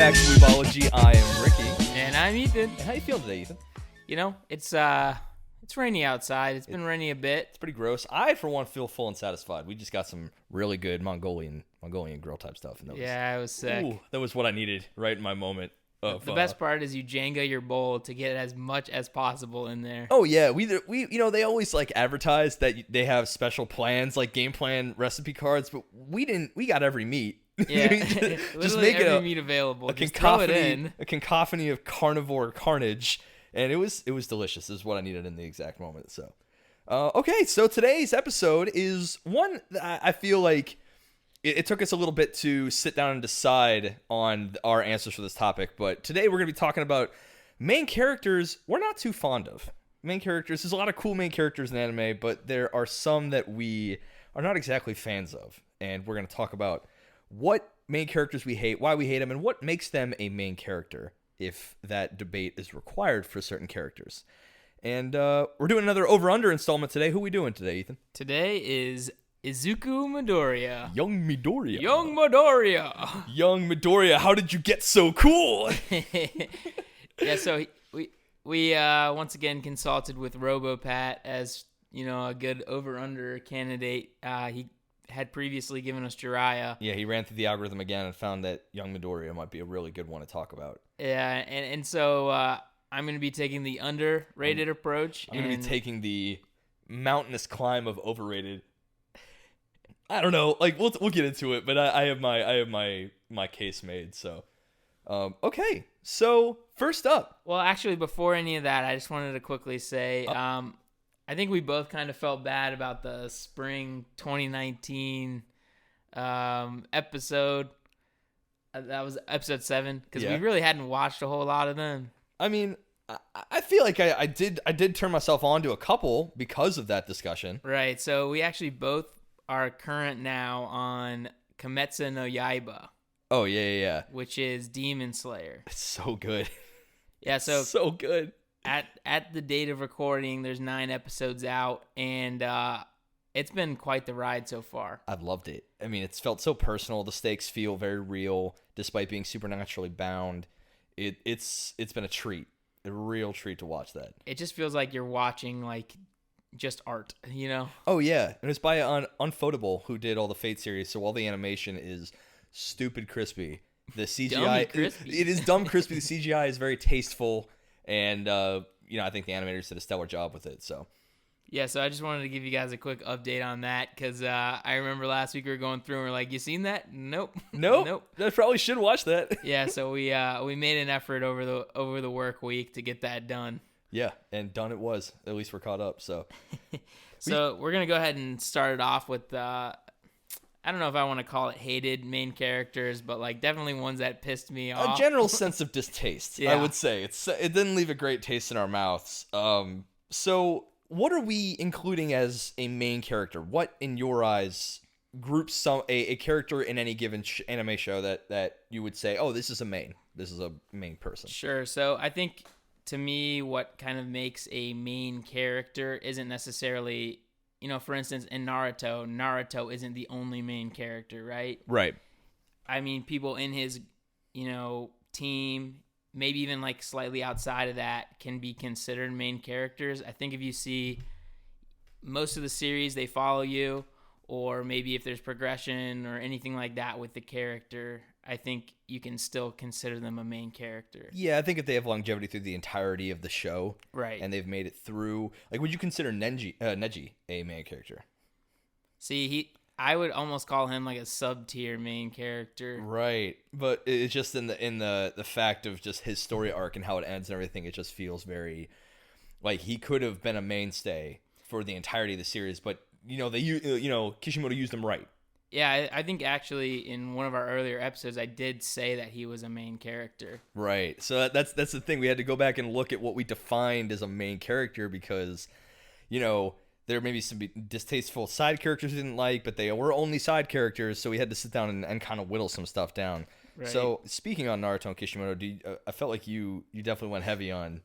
back to Weebology. I am Ricky. And I'm Ethan. And how you feeling today, Ethan? You know, it's rainy outside. It's been rainy a bit. It's pretty gross. I, for one, feel full and satisfied. We just got some really good Mongolian grill type stuff. And I was sick. Ooh, that was what I needed right in my moment. The best part is you Jenga your bowl to get as much as possible in there. Oh yeah, we they always like advertise that they have special plans like game plan recipe cards, but we didn't. We got every meat. Yeah, just make every it meat available. A just throw it in. A cacophony of carnivore carnage, and it was delicious. This is what I needed in the exact moment. So, okay, so today's episode is one that I feel like. It took us a little bit to sit down and decide on our answers for this topic, but today we're going to be talking about main characters we're not too fond of. Main characters, there's a lot of cool main characters in anime, but there are some that we are not exactly fans of, and we're going to talk about what main characters we hate, why we hate them, and what makes them a main character, if that debate is required for certain characters. And we're doing another over-under installment today. Who are we doing today, Ethan? Today is Izuku Midoriya. Young Midoriya. Young Midoriya. Young Midoriya, how did you get so cool? Yeah, so we once again consulted with RoboPat as, a good over-under candidate. He had previously given us Jiraiya. Yeah, he ran through the algorithm again and found that Young Midoriya might be a really good one to talk about. Yeah, and so I'm going to be taking the underrated approach. I'm going to be taking the mountainous climb of overrated. I don't know. Like we'll get into it, but I have my case made. So, okay. So first up. Well, actually, before any of that, I just wanted to quickly say, I think we both kind of felt bad about the spring 2019 episode. That was episode 7 because we really hadn't watched a whole lot of them. I mean, I feel like I did turn myself on to a couple because of that discussion. Right. So we actually both are current now on Kimetsu no Yaiba. Oh, yeah. Which is Demon Slayer. It's so good. Yeah, so so good. At the date of recording, there's 9 episodes out, and it's been quite the ride so far. I've loved it. I mean, it's felt so personal. The stakes feel very real, despite being supernaturally bound. It's been a treat, a real treat to watch that. It just feels like you're watching just art, Oh yeah, and it's by Unfotable, who did all the Fate series. So while the animation is stupid crispy, the CGI it is dumb crispy. The CGI is very tasteful, and I think the animators did a stellar job with it. So yeah, so I just wanted to give you guys a quick update on that because I remember last week we were going through and we're like, you seen that? Nope. I probably should watch that. Yeah, so we made an effort over the work week to get that done. Yeah, and done it was. At least we're caught up. So, we're gonna go ahead and start it off with I don't know if I want to call it hated main characters, but definitely ones that pissed me off. A general sense of distaste, yeah. I would say. It didn't leave a great taste in our mouths. So what are we including as a main character? What, in your eyes, groups a character in any given anime show that you would say, oh, this is a main person? Sure. So I think, to me, what kind of makes a main character isn't necessarily, for instance, in Naruto isn't the only main character, right? Right. I mean, people in his, team, maybe even slightly outside of that, can be considered main characters. I think if you see most of the series, they follow you, or maybe if there's progression or anything like that with the character, I think you can still consider them a main character. Yeah, I think if they have longevity through the entirety of the show, right, and they've made it through, would you consider Neji a main character? See, I would almost call him a sub-tier main character. Right, but it's just in the fact of just his story arc and how it ends and everything. It just feels very he could have been a mainstay for the entirety of the series, but Kishimoto used him right. Yeah, I think actually in one of our earlier episodes, I did say that he was a main character. Right. So that's the thing. We had to go back and look at what we defined as a main character because, there may be some distasteful side characters we didn't like, but they were only side characters, so we had to sit down and kind of whittle some stuff down. Right. So speaking on Naruto and Kishimoto, I felt like you definitely went heavy on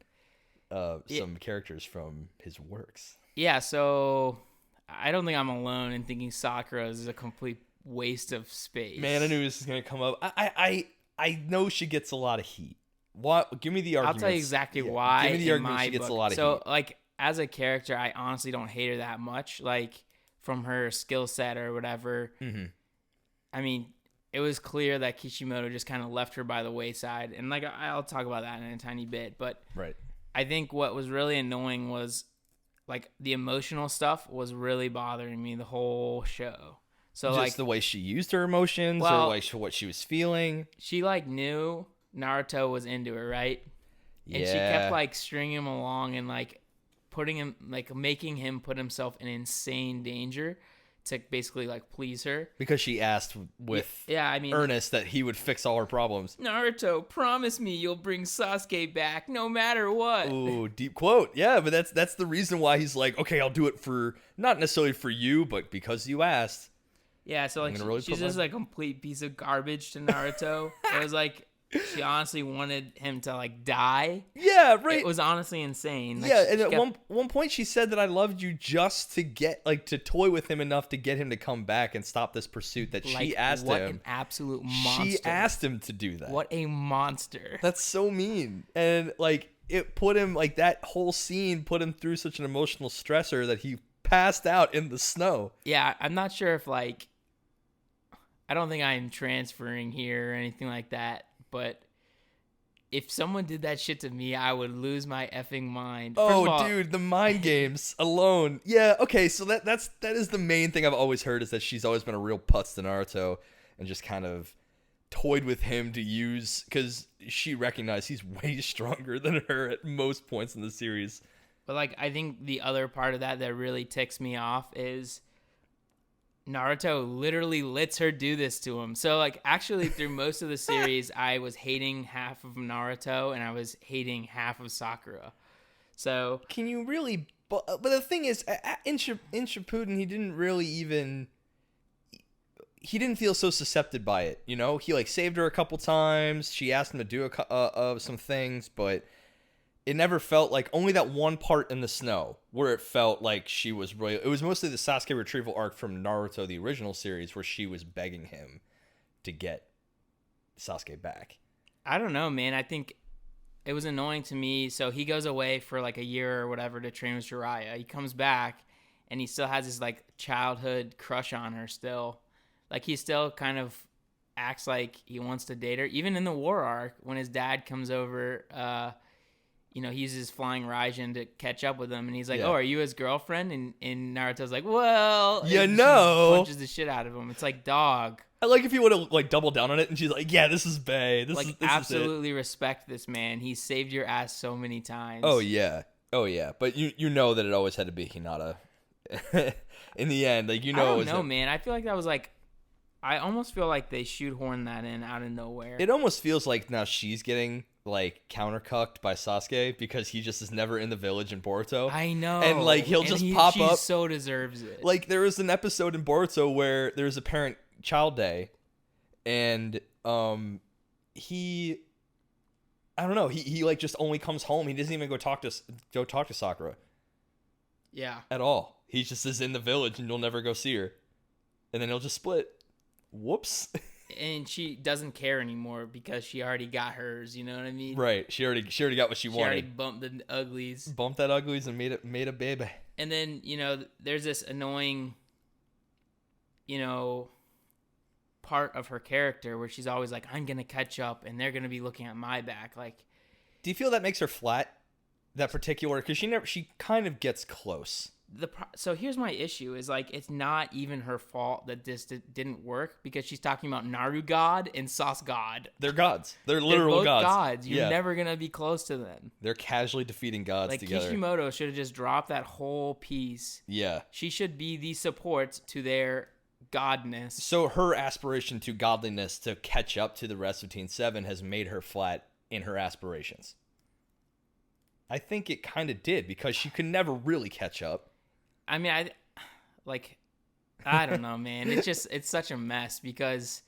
some characters from his works. Yeah, so I don't think I'm alone in thinking Sakura is a complete waste of space. Man, I knew this was gonna come up. I I know she gets a lot of heat. What? Give me the I'll argument. tell you exactly why. Give me the in argument my she gets book. a lot of so, heat. like, as a character, I honestly don't hate her that much. Like, from her skill set or whatever. Mm-hmm. I mean, it was clear that Kishimoto just kind of left her by the wayside. And, like, I'll talk about that in a tiny bit. But Right. I think what was really annoying was, like, the emotional stuff was really bothering me the whole show. So, Just like, the way she used her emotions, well, or like what she was feeling. she, like, knew Naruto was into her, right? Yeah. And she kept, like, stringing him along and, like, putting him, like, making him put himself in insane danger to basically, like, please her. Because she asked with I mean, earnest that he would fix all her problems. Naruto, promise me you'll bring Sasuke back no matter what. Ooh, deep quote. Yeah, but that's the reason why he's like, okay, I'll do it for, not necessarily for you, but because you asked. Yeah, so, like, really she's just a complete piece of garbage to Naruto. It was like she honestly wanted him to, like, die. Yeah, right. It was honestly insane. Like, Yeah, and she at kept- one point she said that I loved you just to get, like, to toy with him enough to get him to come back and stop this pursuit that like, she asked what him. an absolute monster. She asked him to do that. What a monster. That's so mean. And, like, it put him, like, that whole scene put him through such an emotional stressor that he passed out in the snow. Yeah, I'm not sure if, like, I don't think I'm transferring here or anything like that, but if someone did that shit to me, I would lose my effing mind. First of all, Dude, the mind games alone. Yeah, okay, so that is the main thing I've always heard, is that she's always been a real putz to Naruto and just kind of toyed with him to use, because she recognized he's way stronger than her at most points in the series. But, like, I think the other part of that really ticks me off is Naruto literally lets her do this to him. So, like, actually through most of the series, I was hating half of Naruto and I was hating half of Sakura. So Can you really? But the thing is, in Shippuden, he didn't really even. He didn't feel so susceptible by it, you know. He, like, saved her a couple times. She asked him to do some things, but it never felt like, only that one part in the snow where it felt like she was really. It was mostly the Sasuke retrieval arc from Naruto, the original series, where she was begging him to get Sasuke back. I don't know, man. I think it was annoying to me. So he goes away for like a year or whatever to train with Jiraiya. He comes back and he still has his, like, childhood crush on her still. Like, he still kind of acts like he wants to date her. Even in the war arc, when his dad comes over, you know, he uses Flying Raijin to catch up with him, and he's like, "Oh, are you his girlfriend?" And Naruto's like, "Well, you and know," punches the shit out of him. It's like, dog. I like if he would have, like, doubled down on it, and she's like, "Yeah, this is bae. This is Absolutely respect this man. He saved your ass so many times." Oh yeah. But you know that it always had to be Hinata. In the end, like, you know, I don't it was know, man. I feel like that was like, I almost feel like they shoehorned that in out of nowhere. It almost feels like now she's getting, like, countercucked by Sasuke because he just is never in the village in Boruto. I know. And, like, he'll just pop she up. so deserves it. Like, there was an episode in Boruto where there was a parent-child day, and he, I don't know, he like just only comes home. He doesn't even go talk to Sakura. Yeah. At all. He just is in the village and you'll never go see her. And then he'll just split. Whoops. And she doesn't care anymore because she already got hers, you know what I mean? Right. She already got what she wanted. She already bumped the uglies. Bumped that uglies and made a baby. And then, you know, there's this annoying, you know, part of her character where she's always like, I'm going to catch up and they're going to be looking at my back. Like, do you feel that makes her flat? That particular, because she kind of gets close. So here's my issue is, like, it's not even her fault that this didn't work because she's talking about Naru God and Sas God. They're gods. They're literal both gods. You're never going to be close to them. They're casually defeating gods like, together. Kishimoto should have just dropped that whole piece. Yeah. She should be the support to their godness. So her aspiration to godliness to catch up to the rest of Teen 7 has made her flat in her aspirations. I think it kind of did because she could never really catch up. I mean, I don't know, man. It's such a mess because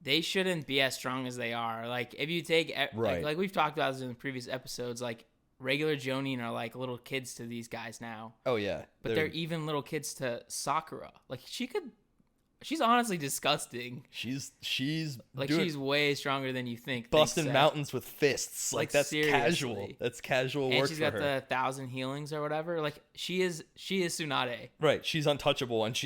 they shouldn't be as strong as they are. Like, if you take, right. like we've talked about this in the previous episodes, like, regular Jonin are like little kids to these guys now. Oh, yeah. But they're even little kids to Sakura. Like, she could she's honestly disgusting. She's Like doing, she's way stronger than you think. busting mountains with fists. Like that's seriously. casual. That's casual and work she's for got her. the 1,000 healings or whatever. Like she is Tsunade. Right, she's untouchable, and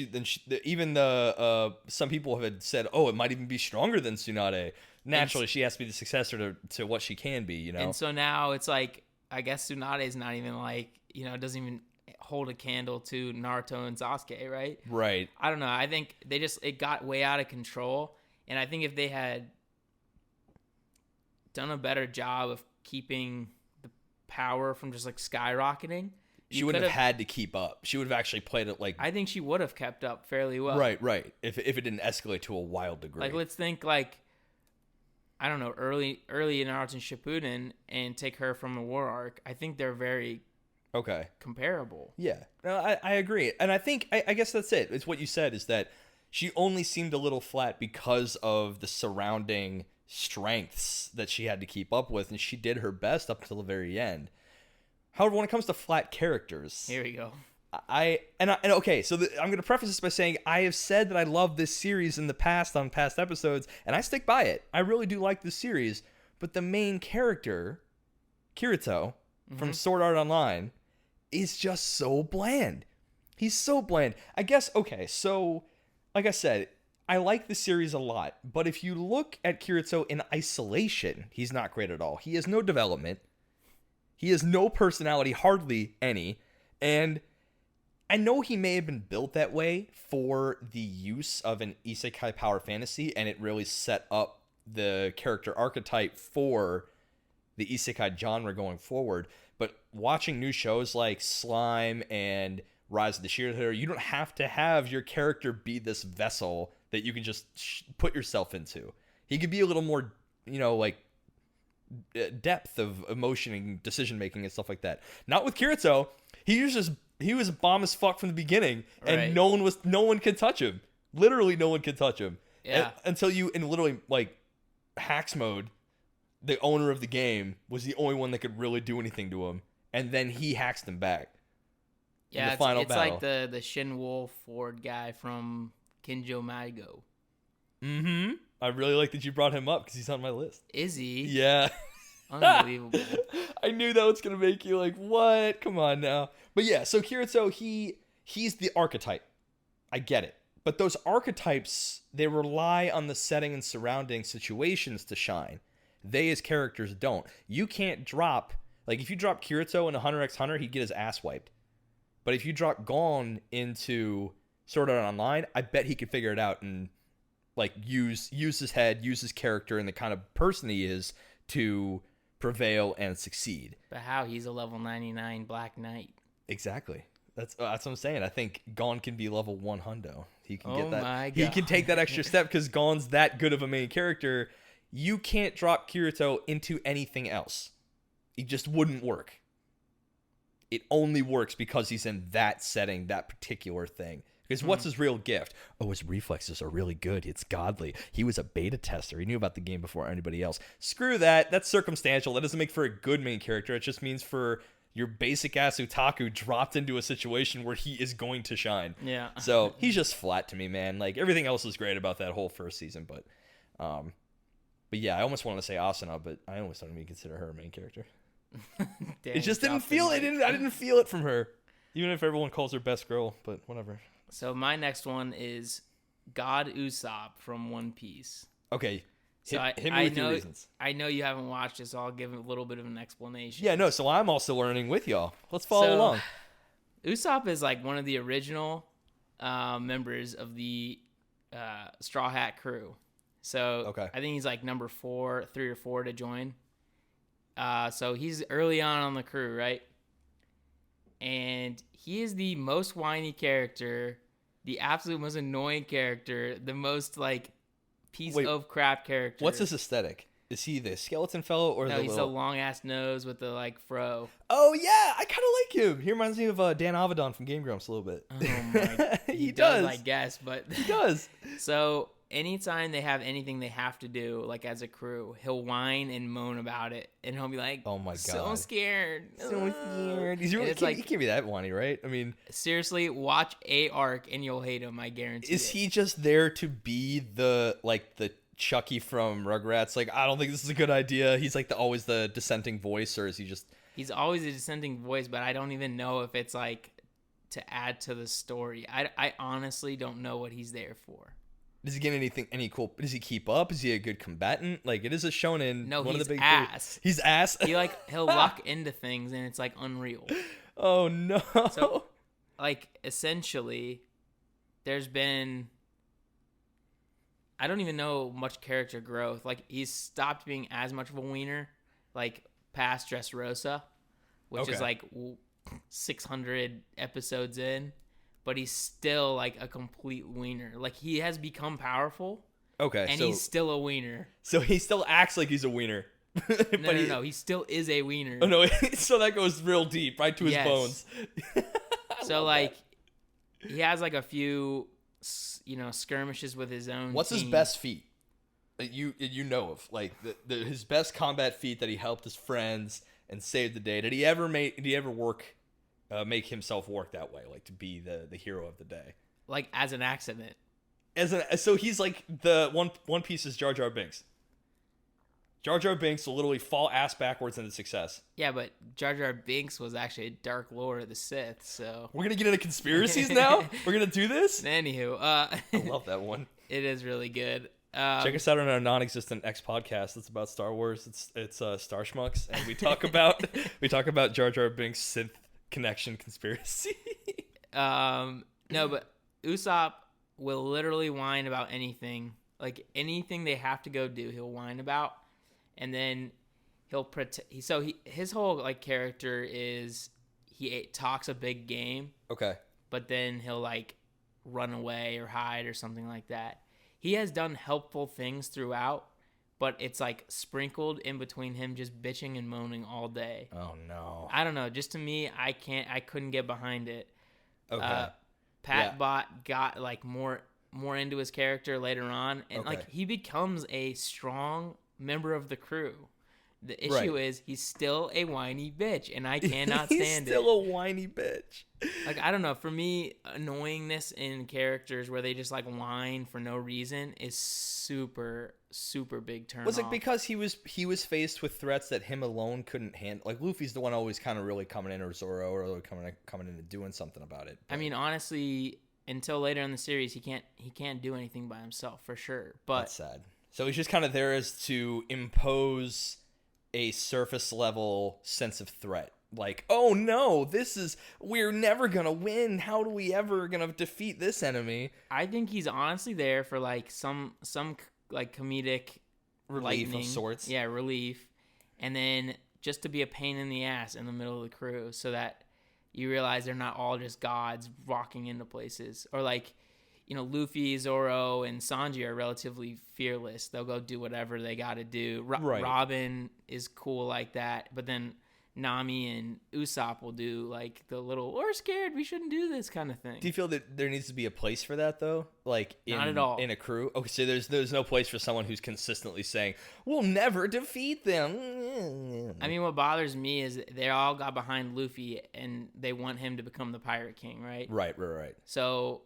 even the some people have said, oh, it might even be stronger than Tsunade. Naturally, she has to be the successor to what she can be, you know. And so now it's like, I guess Tsunade is not even like, doesn't even hold a candle to Naruto and Sasuke, right? Right. I don't know. I think it got way out of control, and I think if they had done a better job of keeping the power from just like skyrocketing, she wouldn't have had to keep up. She would have actually played it like... I think she would have kept up fairly well. Right. If it didn't escalate to a wild degree. Like, let's think like, I don't know, early in Naruto and Shippuden, and take her from the war arc. I think they're very comparable. Yeah. No, I agree. And I think, I guess that's it. It's what you said, is that she only seemed a little flat because of the surrounding strengths that she had to keep up with, and she did her best up until the very end. However, when it comes to flat characters... Here we go. Okay, so I'm going to preface this by saying I have said that I love this series in the past on past episodes, and I stick by it. I really do like this series, but the main character, Kirito, from Sword Art Online, is just so bland. He's so bland. I guess, okay, so, like I said, I like the series a lot, but if you look at Kirito in isolation, he's not great at all. He has no development. He has no personality, hardly any, and... I know he may have been built that way for the use of an isekai power fantasy, and it really set up the character archetype for the isekai genre going forward. But watching new shows like Slime and Rise of the Shield Hero, you don't have to have your character be this vessel that you can just put yourself into. He could be a little more, like depth of emotion and decision making and stuff like that. Not with Kirito. He was bomb as fuck from the beginning, and right. no one could touch him. Literally, no one could touch him. Yeah. Until you, in literally like hacks mode, the owner of the game was the only one that could really do anything to him, and then he hacks them back. Yeah, the final battle. Like the Shin Wolf Ford guy from Kinjo Maigo. Mm-hmm. I really like that you brought him up because he's on my list. Is he? Yeah. Unbelievable. I knew that was going to make you like, what? Come on now. But yeah, so Kirito, he's the archetype. I get it. But those archetypes, they rely on the setting and surrounding situations to shine. They as characters don't. You can't drop, like if you drop Kirito in a Hunter x Hunter, he'd get his ass wiped. But if you drop Gon into Sword Art Online, I bet he could figure it out and like use his head, use his character and the kind of person he is to prevail and succeed. But how? He's a level 99 Black Knight. Exactly. That's what I'm saying. I think Gon can be level 1 hundo. He can get that. My God. He can take that extra step because Gon's that good of a main character. You can't drop Kirito into anything else. It just wouldn't work. It only works because he's in that setting, that particular thing. Because what's his real gift? Oh, his reflexes are really good. It's godly. He was a beta tester. He knew about the game before anybody else. Screw that. That's circumstantial. That doesn't make for a good main character. It just means for your basic ass otaku dropped into a situation where he is going to shine. Yeah. So he's just flat to me, man. Like everything else is great about that whole first season, but yeah, I almost wanted to say Asuna, but I almost don't even consider her a main character. Dang, it just didn't feel it. I didn't feel it from her, even if everyone calls her best girl. But whatever. So my next one is God Usopp from One Piece. Okay. So hit me with your reasons. I know you haven't watched it, so I'll give a little bit of an explanation. Yeah, no, so I'm also learning with y'all. Let's follow along. Usopp is like one of the original members of the Straw Hat crew. So okay. I think he's like number 3 or 4 to join. So he's early on the crew, right? And he is the most whiny character, the absolute most annoying character, the most like piece of crap character. What's his aesthetic? Is he the skeleton fellow or no? the He's little... a long ass nose with the like fro. Oh yeah, I kind of like him. He reminds me of Dan Avedon from Game Grumps a little bit. Oh my, he does, I guess, but he does. So anytime they have anything they have to do, like as a crew, he'll whine and moan about it, and he'll be like, "Oh my god, so scared, so scared." He's really, he can't be that whiny, right? I mean, seriously, watch a arc and you'll hate him. I guarantee. Is he just there to be the Chucky from Rugrats? Like, I don't think this is a good idea. He's like always the dissenting voice, or is he just? He's always a dissenting voice, but I don't even know if it's like to add to the story. I honestly don't know what he's there for. Does he get any cool? Does he keep up? Is he a good combatant? Like, it is a shonen. No, one he's of the big ass. He's ass. He'll luck into things, and it's like unreal. Oh no. So, like, essentially, there's been, I don't even know much character growth. Like, he's stopped being as much of a wiener, like past Dressrosa, which is like 600 episodes in, but he's still like a complete wiener. Like, he has become powerful. Okay, and he's still a wiener. So he still acts like he's a wiener. No. He still is a wiener. Oh no! So that goes real deep, right to his bones. So like, he has like a few, skirmishes with his own. What's team. his best feat that you know of? Like his best combat feat that he helped his friends and saved the day. Did he ever make himself work that way, like to be the hero of the day? Like as an accident. So he's like the One Piece's Jar Jar Binks. Jar Jar Binks will literally fall ass backwards into success. Yeah, but Jar Jar Binks was actually a Dark Lord of the Sith, so... We're going to get into conspiracies now? We're going to do this? Anywho, I love that one. It is really good. Check us out on our non-existent X podcast. It's about Star Wars. It's Star Schmucks, and we talk about Jar Jar Binks' synth connection conspiracy. No, but Usopp will literally whine about anything. Like, anything they have to go do, he'll whine about. And then he'll his whole like character is he talks a big game. Okay. But then he'll like run away or hide or something like that. He has done helpful things throughout, but it's like sprinkled in between him just bitching and moaning all day. Oh no. I don't know. Just to me, I couldn't get behind it. Okay. Pat Bot got like more into his character later on, and like he becomes a strong member of the crew. The issue is he's still a whiny bitch, and I cannot stand it. He's still a whiny bitch. Like, I don't know. For me, annoyingness in characters where they just like whine for no reason is super, super big turn. Was it because he was faced with threats that him alone couldn't handle? Like, Luffy's the one always kind of really coming in, or Zoro, or really coming in and doing something about it. But. I mean, honestly, until later in the series, he can't do anything by himself for sure. But that's sad. So he's just kind of there as to impose a surface level sense of threat. Like, oh no, we're never going to win. How are we ever going to defeat this enemy? I think he's honestly there for like some like comedic relief of sorts. Yeah, relief. And then just to be a pain in the ass in the middle of the crew so that you realize they're not all just gods walking into places. Or like, Luffy, Zoro, and Sanji are relatively fearless. They'll go do whatever they got to do. Right. Robin is cool like that. But then Nami and Usopp will do like the little, we're scared, we shouldn't do this kind of thing. Do you feel that there needs to be a place for that, though? Like, not at all. In a crew? Okay, so there's no place for someone who's consistently saying, we'll never defeat them. I mean, what bothers me is they all got behind Luffy, and they want him to become the Pirate King, right? Right. So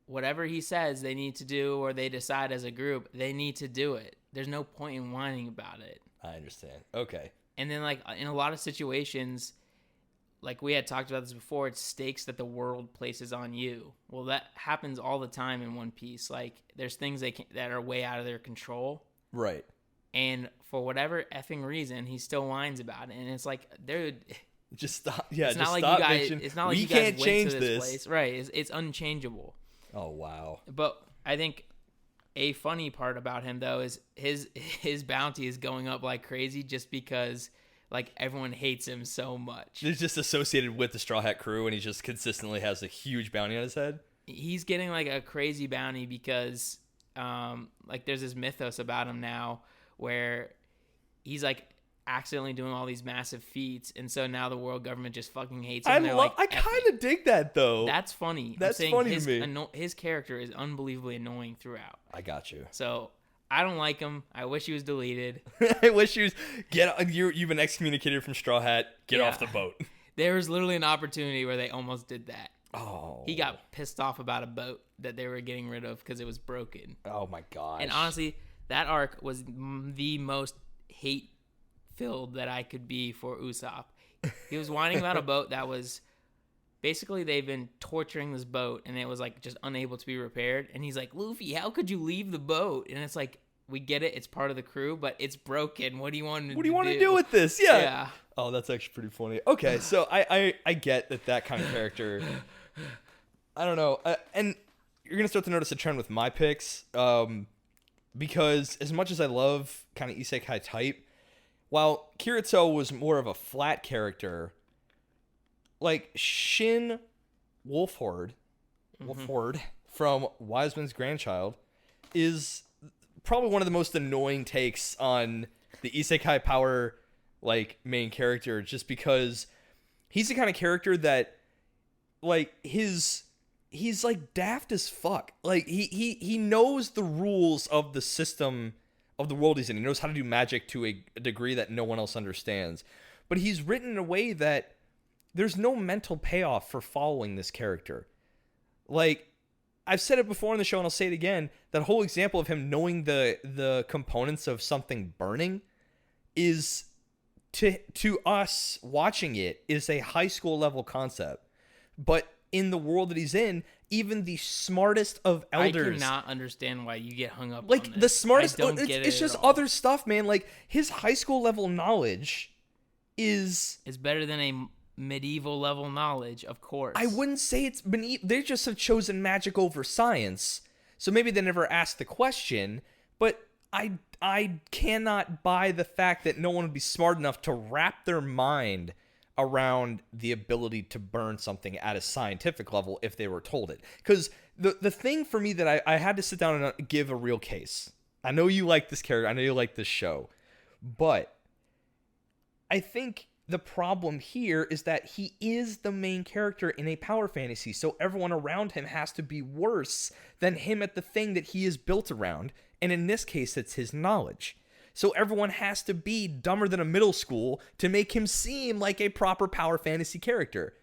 whatever he says they need to do, or they decide as a group, they need to do it. There's no point in whining about it. I understand. Okay. And then, like, in a lot of situations, like we had talked about this before, it's stakes that the world places on you. Well, that happens all the time in One Piece. Like, there's things that are way out of their control. Right. And for whatever effing reason, he still whines about it. And it's like, dude, just stop. Yeah, it's just not like stop you guys. bitching. It's not like we you guys can't went change to this place. Right? It's unchangeable. Oh wow. But I think a funny part about him though is his bounty is going up like crazy just because like everyone hates him so much. He's just associated with the Straw Hat crew, and he just consistently has a huge bounty on his head. He's getting like a crazy bounty because like there's this mythos about him now where he's like accidentally doing all these massive feats, and so now the world government just fucking hates him. I kind of dig that though. That's funny. That's funny to me. His character is unbelievably annoying throughout. I got you. So I don't like him. I wish he was deleted. I wish he was you've been excommunicated from Straw Hat. Get off the boat. There was literally an opportunity where they almost did that. Oh. He got pissed off about a boat that they were getting rid of because it was broken. Oh my gosh. And honestly, that arc was the most hate-filled that I could be for Usopp. He was whining about a boat that was basically they've been torturing this boat and it was like just unable to be repaired. And he's like, Luffy, how could you leave the boat? And it's like, we get it, it's part of the crew, but it's broken. What do you want to do with this? Yeah. Yeah. Oh, that's actually pretty funny. Okay, so I get that kind of character. I don't know. And you're going to start to notice a trend with my picks. Because as much as I love kind of isekai type, while Kirito was more of a flat character, like Shin Wolfhorde from Wiseman's Grandchild is probably one of the most annoying takes on the isekai power like main character, just because he's the kind of character that like he's like daft as fuck. Like he knows the rules of the system of the world he's in. He knows how to do magic to a degree that no one else understands. But he's written in a way that there's no mental payoff for following this character. Like, I've said it before on the show and I'll say it again, that whole example of him knowing the components of something burning is to us watching it is a high school level concept. But in the world that he's in, even the smartest of elders, I cannot understand why you get hung up like on this. The smartest, I don't get it's just other stuff, man. Like his high school level knowledge is better than a medieval level knowledge, of course. I wouldn't say it's they just have chosen magic over science, so maybe they never asked the question. But I cannot buy the fact that no one would be smart enough to wrap their mind around the ability to burn something at a scientific level if they were told it. Because the thing for me that I had to sit down and give a real case. I know you like this character. I know you like this show. But I think the problem here is that he is the main character in a power fantasy, so everyone around him has to be worse than him at the thing that he is built around, and in this case, it's his knowledge. So everyone has to be dumber than a middle school to make him seem like a proper power fantasy character.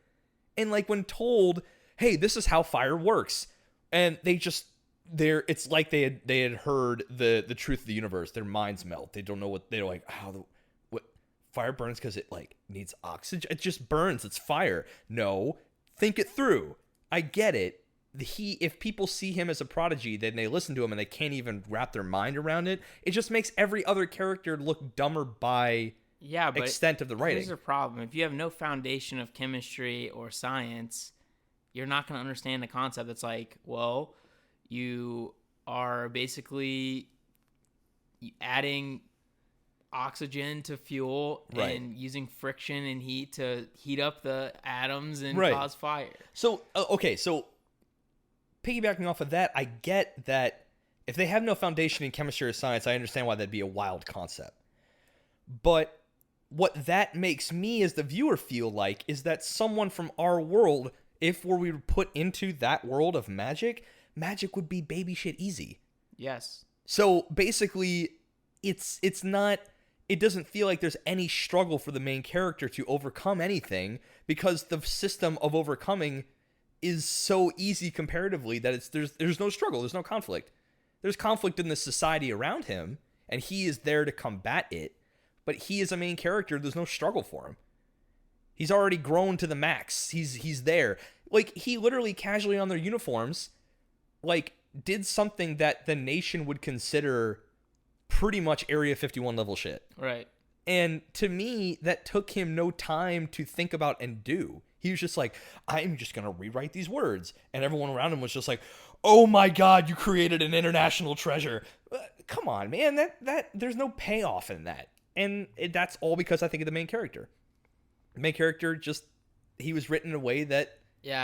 And like when told, hey, this is how fire works, and it's like they had heard the truth of the universe. Their minds melt. They don't know what they're like. What fire burns because it like needs oxygen. It just burns. It's fire. No, think it through. I get it. If people see him as a prodigy, then they listen to him and they can't even wrap their mind around it. It just makes every other character look dumber by extent of the writing. Here's the problem. If you have no foundation of chemistry or science, you're not going to understand the concept. It's like, well, you are basically adding oxygen to fuel and using friction and heat to heat up the atoms and cause fire. So, so piggybacking off of that, I get that if they have no foundation in chemistry or science, I understand why that'd be a wild concept. But what that makes me as the viewer feel like is that someone from our world, if we were put into that world of magic would be baby shit easy. Yes. So basically, it's not... It doesn't feel like there's any struggle for the main character to overcome anything because the system of overcoming is so easy comparatively that there's no struggle, there's no conflict. There's conflict in the society around him, and he is there to combat it, but he is a main character, there's no struggle for him. He's already grown to the max. He's there. Like, he literally casually on their uniforms, like, did something that the nation would consider pretty much Area 51 level shit. Right. And to me, that took him no time to think about and do. He was just like, I'm just going to rewrite these words. And everyone around him was just like, oh my God, you created an international treasure. Come on, man. That there's no payoff in that. And that's all because I think of the main character. The main character he was written in a way that Yeah,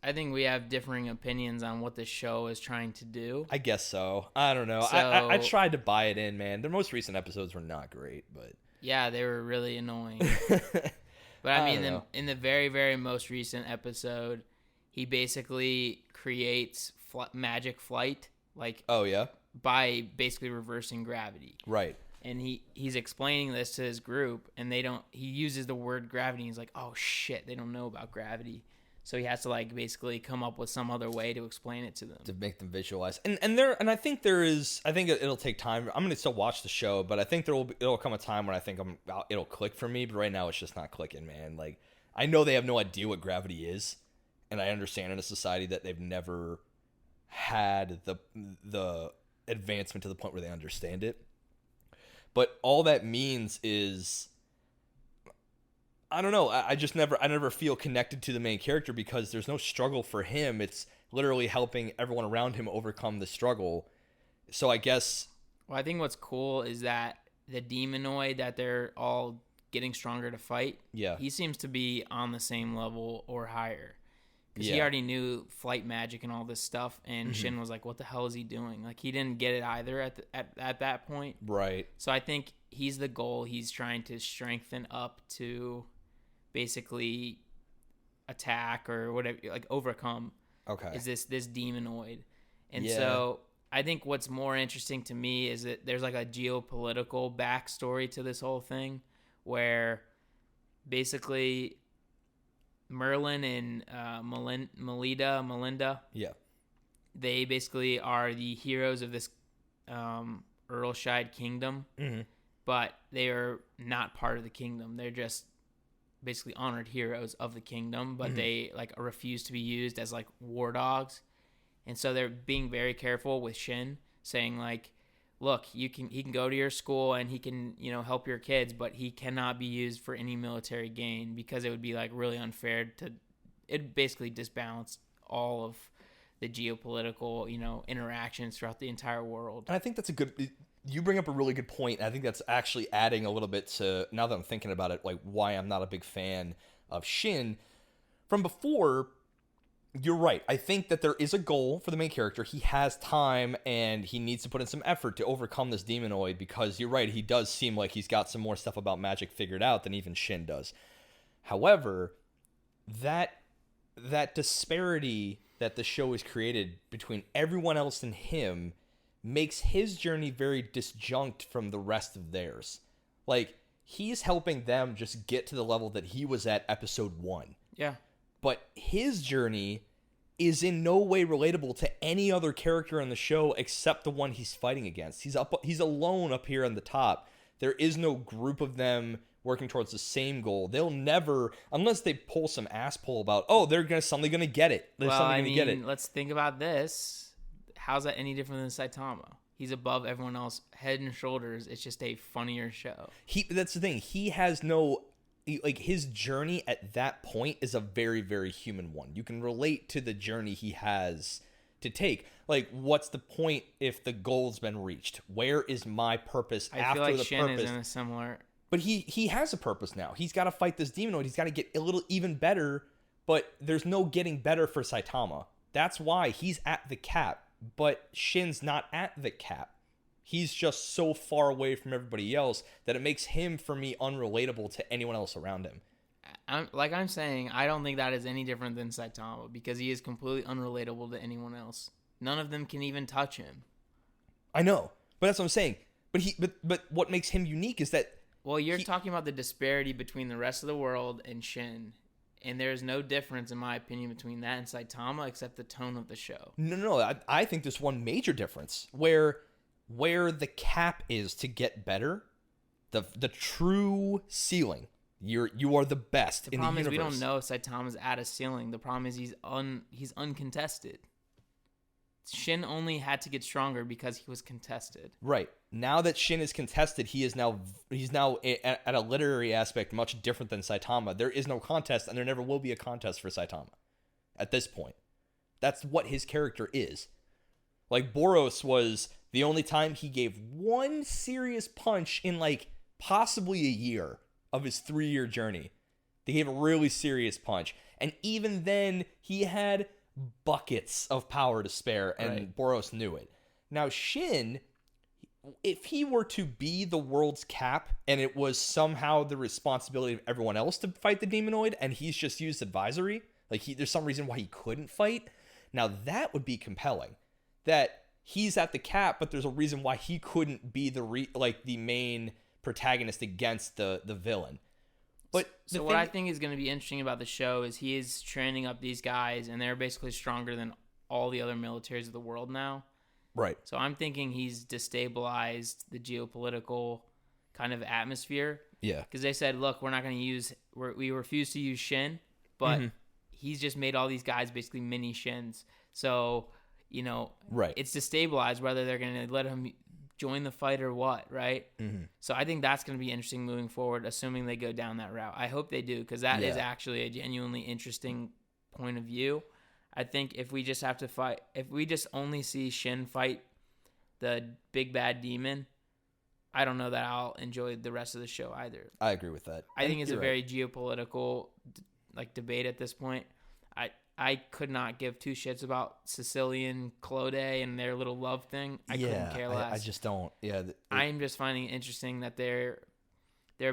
I think we have differing opinions on what the show is trying to do. I guess so. I don't know. So, I tried to buy it in, man. The most recent episodes were not great, but yeah, they were really annoying. But I don't mean, know. in the very, very most recent episode, he basically creates magic flight, like Oh yeah, by basically reversing gravity. right. And he's explaining this to his group, and he uses the word gravity. He's like, oh shit, they don't know about gravity. So he has to like basically come up with some other way to explain it to them. To make them visualize, and I think it'll take time. I'm gonna still watch the show, but I think it'll come a time when I think it'll click for me. But right now, it's just not clicking, man. Like I know they have no idea what gravity is, and I understand in a society that they've never had the advancement to the point where they understand it. But all that means is, I don't know. I never feel connected to the main character because there's no struggle for him. It's literally helping everyone around him overcome the struggle. So I guess. Well, I think what's cool is that the demonoid that they're all getting stronger to fight. Yeah. He seems to be on the same level or higher. Because Yeah. he already knew flight magic and all this stuff, and Shin was like, "What the hell is he doing?" Like he didn't get it either at that point. Right. So I think he's the goal. He's trying to strengthen up to basically attack or whatever, like overcome. Okay. Is this demonoid? And Yeah. so I think what's more interesting to me is that there's like a geopolitical backstory to this whole thing, where basically Merlin and Melinda, Yeah. they basically are the heroes of this Earlshide kingdom, Mm-hmm. but they are not part of the kingdom. They're just basically honored heroes of the kingdom, but they like refuse to be used as like war dogs. And so they're being very careful with Shin, saying like, look, he can go to your school and he can, help your kids, but he cannot be used for any military gain, because it would be like really unfair it basically disbalance all of the geopolitical, interactions throughout the entire world. And I think you bring up a really good point. And I think that's actually adding a little bit to, now that I'm thinking about it, like why I'm not a big fan of Shin. From before, you're right. I think that there is a goal for the main character. He has time and he needs to put in some effort to overcome this demonoid, because you're right, he does seem like he's got some more stuff about magic figured out than even Shin does. However, that disparity that the show has created between everyone else and him makes his journey very disjunct from the rest of theirs. Like, he's helping them just get to the level that he was at episode 1. Yeah. But his journey is in no way relatable to any other character in the show except the one he's fighting against. He's alone up here on the top. There is no group of them working towards the same goal. They'll never, unless they pull some ass pull about, they're suddenly gonna get it. Get it. Let's think about this. How's that any different than Saitama? He's above everyone else, head and shoulders. It's just a funnier show. That's the thing. He has no, like, his journey at that point is a very, very human one. You can relate to the journey he has to take. Like, what's the point if the goal's been reached? Where is my purpose I after feel like the Shin purpose? is in a similar. But he has a purpose now. He's got to fight this demonoid. He's got to get a little even better, but there's no getting better for Saitama. That's why he's at the cap, but Shin's not at the cap. He's just so far away from everybody else that it makes him, for me, unrelatable to anyone else around him. I'm saying, I don't think that is any different than Saitama, because he is completely unrelatable to anyone else. None of them can even touch him. I know, but that's what I'm saying. But what makes him unique is that. Well, you're talking about the disparity between the rest of the world and Shin, and there's no difference, in my opinion, between that and Saitama except the tone of the show. No. I think there's one major difference where the cap is to get better, the true ceiling. You are the best in the universe. The problem is we don't know if Saitama's at a ceiling. The problem is he's uncontested. Shin only had to get stronger because he was contested. Right. Now that Shin is contested, he's now at a literary aspect much different than Saitama. There is no contest, and there never will be a contest for Saitama at this point. That's what his character is. Like, Boros was the only time he gave one serious punch in, like, possibly a year of his 3-year journey. They gave a really serious punch. And even then, he had buckets of power to spare, and Right. Boros knew it. Now, Shin, if he were to be the world's cap, and it was somehow the responsibility of everyone else to fight the demonoid, and he's just used advisory, like there's some reason why he couldn't fight, now that would be compelling. That he's at the cap, but there's a reason why he couldn't be the main protagonist against the villain. But so what I think is going to be interesting about the show is he is training up these guys, and they're basically stronger than all the other militaries of the world now. Right. So I'm thinking he's destabilized the geopolitical kind of atmosphere. Yeah. Because they said, look, we're not going to we refuse to use Shin, but he's just made all these guys basically mini Shins. So, right. It's destabilized whether they're going to let him join the fight or what, right? So I think that's going to be interesting moving forward, assuming they go down that route. I hope they do, because that is actually a genuinely interesting point of view. I think if we just only see Shin fight the big bad demon, I don't know that I'll enjoy the rest of the show either. I agree with that. I think it's a very geopolitical debate at this point. I could not give two shits about Sicilian Claude and their little love thing. I couldn't care less. I just don't. Yeah. I'm just finding it interesting that they're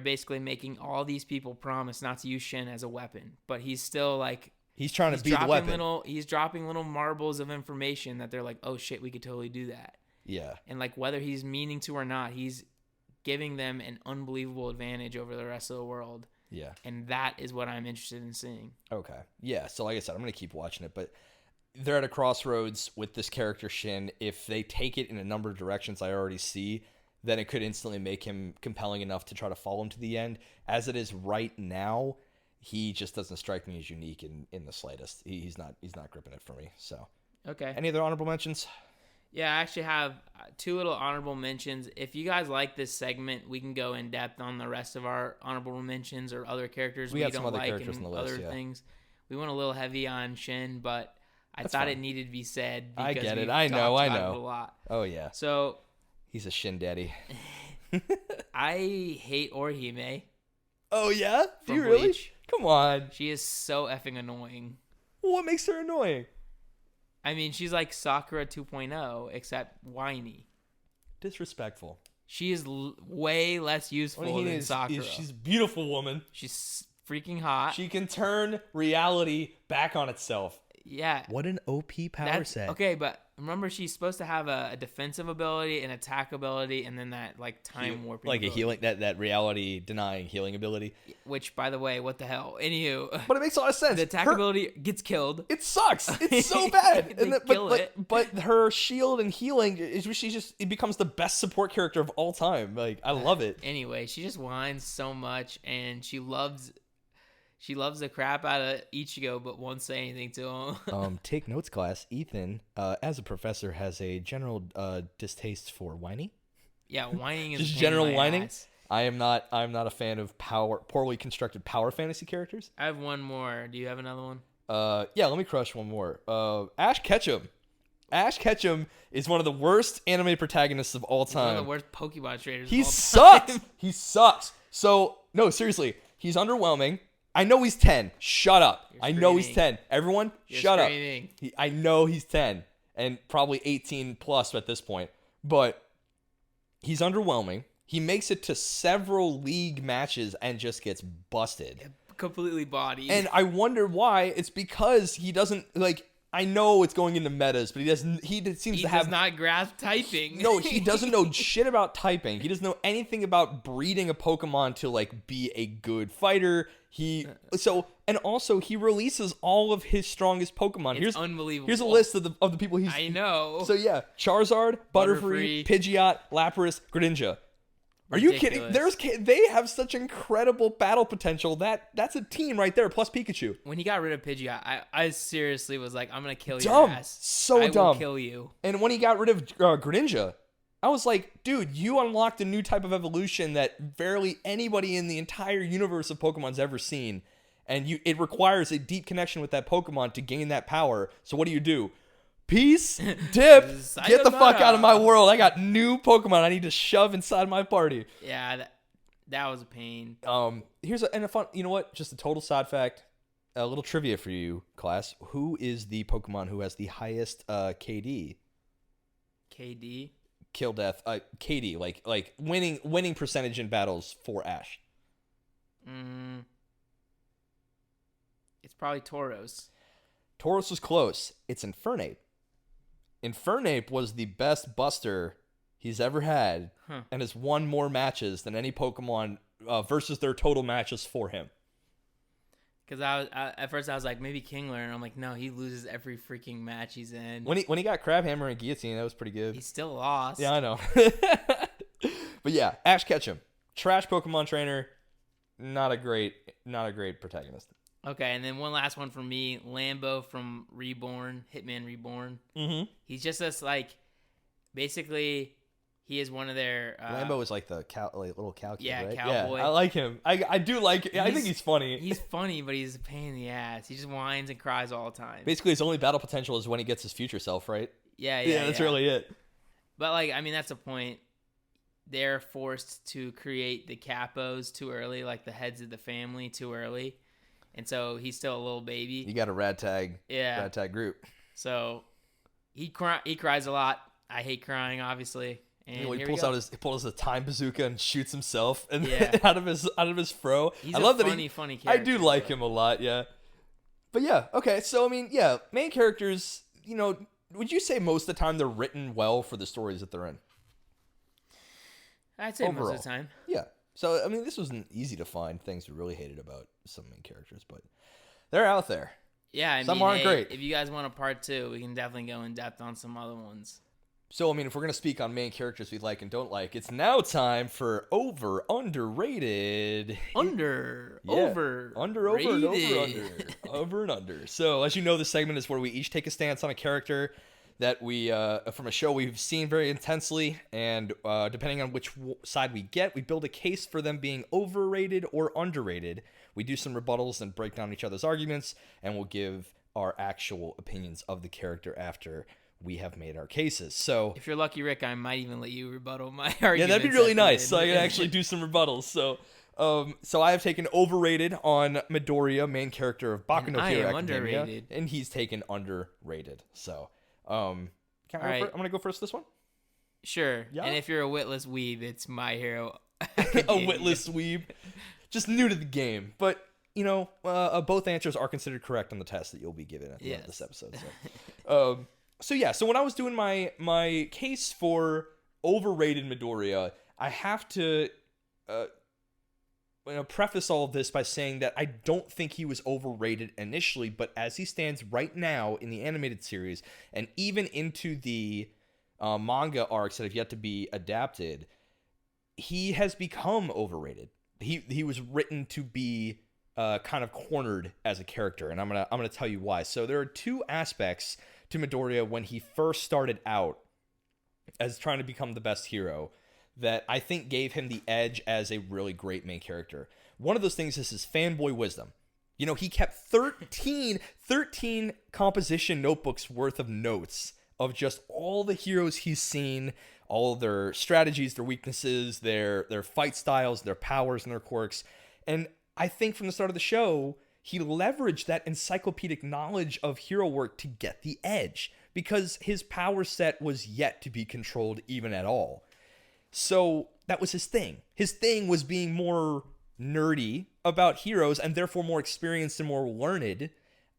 basically making all these people promise not to use Shin as a weapon, but he's still he's trying to be the weapon. He's dropping little marbles of information that they're like, oh shit, we could totally do that. Yeah. And whether he's meaning to or not, he's giving them an unbelievable advantage over the rest of the world. Yeah. And that is what I'm interested in seeing. Okay. Yeah. So like I said, I'm going to keep watching it, but they're at a crossroads with this character Shin. If they take it in a number of directions I already see, then it could instantly make him compelling enough to try to follow him to the end. As it is right now, he just doesn't strike me as unique in the slightest. He's not gripping it for me. So, okay. Any other honorable mentions? Yeah, I actually have two little honorable mentions. If you guys like this segment, we can go in depth on the rest of our honorable mentions or other characters we don't some other like characters and on the list, other things. We went a little heavy on Shin, but That's thought fine. it needed to be said. I Because get it. we've I know. talked about it a lot. Oh yeah. So He's a Shin daddy. I hate Orihime. Oh yeah? Do From you really? Bleach. Come on. She is so effing annoying. What makes her annoying? I mean, she's like Sakura 2.0, except whiny. Disrespectful. She is way less useful than Sakura. She's a beautiful woman. She's freaking hot. She can turn reality back on itself. Yeah. What an OP power set. Okay, but remember, she's supposed to have a defensive ability, an attack ability, and then that time warping like ability. a healing that reality denying healing ability. Which, by the way, what the hell? Anywho, But it makes a lot of sense. the attack ability gets killed. It sucks. It's so bad. They kill it. But her shield and healing it becomes the best support character of all time. I love it. Anyway, she just whines so much, and she loves the crap out of Ichigo, but won't say anything to him. Take notes, class. Ethan, as a professor, has a general distaste for whining. Yeah, whining is Just a pain general in my whining. ass. I'm not a fan of poorly constructed power fantasy characters. I have one more. Do you have another one? Yeah, let me crush one more. Ash Ketchum. Ash Ketchum is one of the worst anime protagonists of all time. One of the worst Pokemon traders. He of all sucks. time. He sucks. So, no, seriously, he's underwhelming. I know he's 10. Shut up. I know he's 10. Everyone, shut up. I know he's 10 and probably 18 plus at this point. But he's underwhelming. He makes it to several league matches and just gets busted. Completely bodied. And I wonder why. It's because he doesn't I know it's going into metas, but he doesn't. He does not grasp typing. No, he doesn't know shit about typing. He doesn't know anything about breeding a Pokemon to be a good fighter. And also he releases all of his strongest Pokemon. It's unbelievable. Here's a list of the people he's. I know. So yeah, Charizard, Butterfree, Pidgeot, Lapras, Greninja. Are you kidding? They have such incredible battle potential. That's a team right there. Plus Pikachu. When he got rid of Pidgeot, I seriously was like, I'm gonna kill Dumb. your ass. So I dumb. will kill you. And when he got rid of Greninja, I was like, dude, you unlocked a new type of evolution that barely anybody in the entire universe of Pokemon's ever seen. And it requires a deep connection with that Pokemon to gain that power. So what do? Peace, dip, get the fuck out of my world. I got new Pokemon I need to shove inside my party. Yeah, that was a pain. Here's a fun, you know what? Just a total side fact. a little trivia for you, class. Who is the Pokemon who has the highest KD? KD? Kill death. KD, like winning percentage in battles for Ash. It's probably Tauros. Tauros was close. It's Infernape. Infernape was the best buster he's ever had and has won more matches than any Pokemon versus their total matches for him. Because at first I was like, maybe Kingler, and I'm like, no, he loses every freaking match he's in. When he got Crabhammer and Guillotine, that was pretty good. He still lost. Yeah, I know. But yeah, Ash Ketchum, trash Pokemon trainer, not a great protagonist. Okay, and then one last one for me, Lambo from Reborn, Hitman Reborn. Mm-hmm. He's just this, like, basically, he is one of their... Lambo is like the little cow kid, right? cowboy. Yeah, I like him. I do like... I think he's funny. He's funny, but he's a pain in the ass. He just whines and cries all the time. Basically, his only battle potential is when he gets his future self, right? Yeah, that's really it. But, like, I mean, that's the point. They're forced to create the capos too early, like the heads of the family too early. And so he's still a little baby. You got a rad tag group. So he cries a lot. I hate crying, obviously. And he pulls a time bazooka and shoots himself and Yeah. out of his fro. He's I love funny character. I do like him a lot, yeah. But yeah, okay. So I mean, yeah, main characters. You know, would you say most of the time they're written well for the stories that they're in? I'd say Overall. most of the time. Yeah. So I mean, this wasn't easy to find things we really hated about some main characters, but they're out there. Yeah, I some mean, aren't great. If you guys want a part 2, we can definitely go in depth on some other ones. So, I mean, if we're going to speak on main characters we like and don't like, it's now time for underrated. Over, Over and under. So, as you know, this segment is where we each take a stance on a character that we, from a show we've seen very intensely, and depending on which side we get, we build a case for them being overrated or underrated. We do some rebuttals and break down each other's arguments, and we'll give our actual opinions of the character after we have made our cases. So if you're lucky, Rick, I might even let you rebuttal my argument. Yeah, that'd be really nice. So I can actually do some rebuttals. So I have taken overrated on Midoriya, main character of Boku no Hero Academia, underrated. and he's taken underrated. So I'm gonna go first this one. Sure. Yeah. And if you're a witless weeb, it's My Hero. A witless weeb, just new to the game, but. You know, both answers are considered correct on the test that you'll be given at the end of this episode. So when I was doing my case for overrated Midoriya, I have to preface all of this by saying that I don't think he was overrated initially, but as he stands right now in the animated series and even into the manga arcs that have yet to be adapted, he has become overrated. He was written to be kind of cornered as a character, and I'm gonna tell you why. So there are two aspects to Midoriya when he first started out as trying to become the best hero that I think gave him the edge as a really great main character. One of those things is his fanboy wisdom. You know, he kept 13 composition notebooks worth of notes of just all the heroes he's seen, all their strategies, their weaknesses, their fight styles, their powers, and their quirks. And I think from the start of the show, he leveraged that encyclopedic knowledge of hero work to get the edge because his power set was yet to be controlled even at all. So that was his thing. His thing was being more nerdy about heroes and therefore more experienced and more learned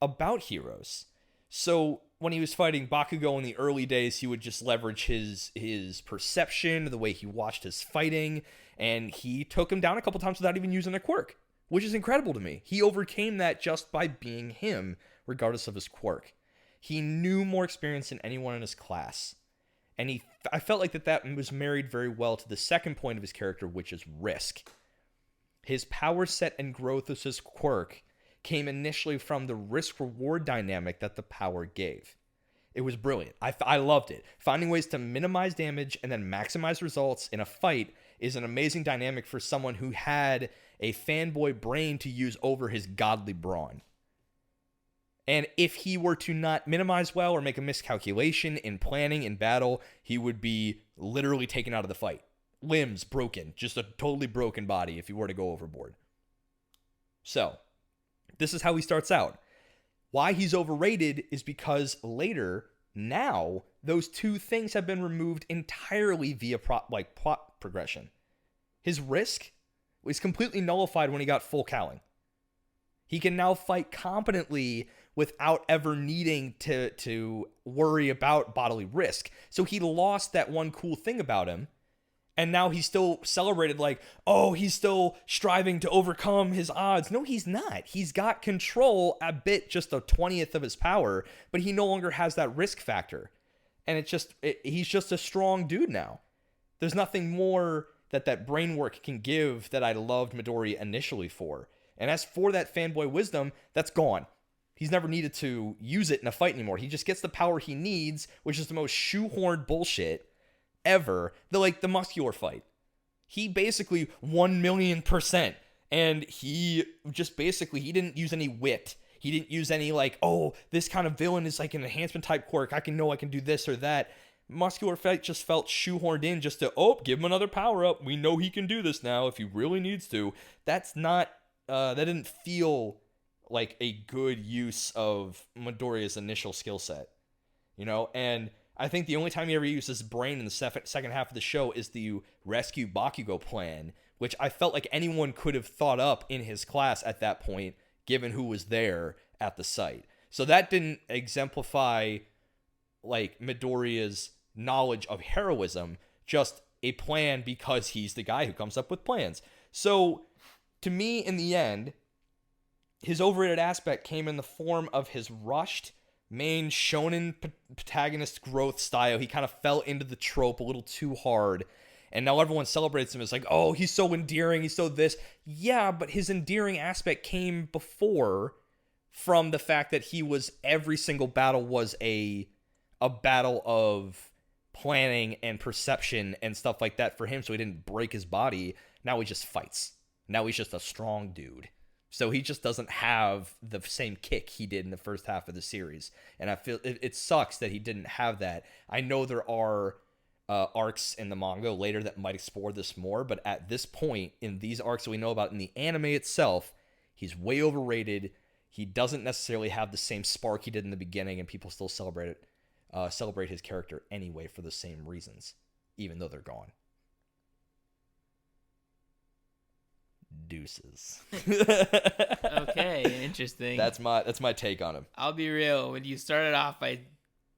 about heroes. So when he was fighting Bakugo in the early days, he would just leverage his perception, the way he watched his fighting, and he took him down a couple times without even using a quirk, which is incredible to me. He overcame that just by being him, regardless of his quirk. He knew more experience than anyone in his class. And I felt like that was married very well to the second point of his character, which is risk. His power set and growth as his quirk came initially from the risk-reward dynamic that the power gave. It was brilliant. I loved it. Finding ways to minimize damage and then maximize results in a fight is an amazing dynamic for someone who had a fanboy brain to use over his godly brawn. And if he were to not minimize well or make a miscalculation in planning in battle, he would be literally taken out of the fight. Limbs broken, just a totally broken body if he were to go overboard. So, This is how he starts out. Why he's overrated is because later, now, those two things have been removed entirely via plot progression. His risk was completely nullified when he got full cowling. He can now fight competently without ever needing to worry about bodily risk. So he lost that one cool thing about him. And now he's still celebrated like, oh, he's still striving to overcome his odds. No, he's not. He's got control a bit, just a 20th of his power, but he no longer has that risk factor. And he's just a strong dude now. There's nothing more that brain work can give that I loved Midoriya initially for. And as for that fanboy wisdom, that's gone. He's never needed to use it in a fight anymore. He just gets the power he needs, which is the most shoehorned bullshit ever. The muscular fight. He basically 1,000,000%. And he just basically, he didn't use any wit. He didn't use any this kind of villain is like an enhancement type quirk. I can do this or that. Muscular fight just felt shoehorned in just to, give him another power up. We know he can do this now if he really needs to. That's not, that didn't feel like a good use of Midoriya's initial skill set, and I think the only time he ever used his brain in the second half of the show is the rescue Bakugo plan, which I felt like anyone could have thought up in his class at that point, given who was there at the site. So that didn't exemplify like Midoriya's knowledge of heroism, just a plan because he's the guy who comes up with plans. So to me, in the end, his overrated aspect came in the form of his rushed main shonen protagonist growth style. He kind of fell into the trope a little too hard, and now everyone celebrates him as like, oh, he's so endearing, he's so this. Yeah, but his endearing aspect came before from the fact that every single battle was a battle of planning and perception and stuff like that for him, so he didn't break his body. Now he just fights. Now he's just a strong dude. So he just doesn't have the same kick he did in the first half of the series. And I feel it sucks that he didn't have that. I know there are arcs in the manga later that might explore this more, but at this point, in these arcs that we know about in the anime itself, he's way overrated. He doesn't necessarily have the same spark he did in the beginning, and people still celebrate his character anyway for the same reasons, even though they're gone. Deuces. Okay, interesting. That's my take on him. I'll be real. When you started off by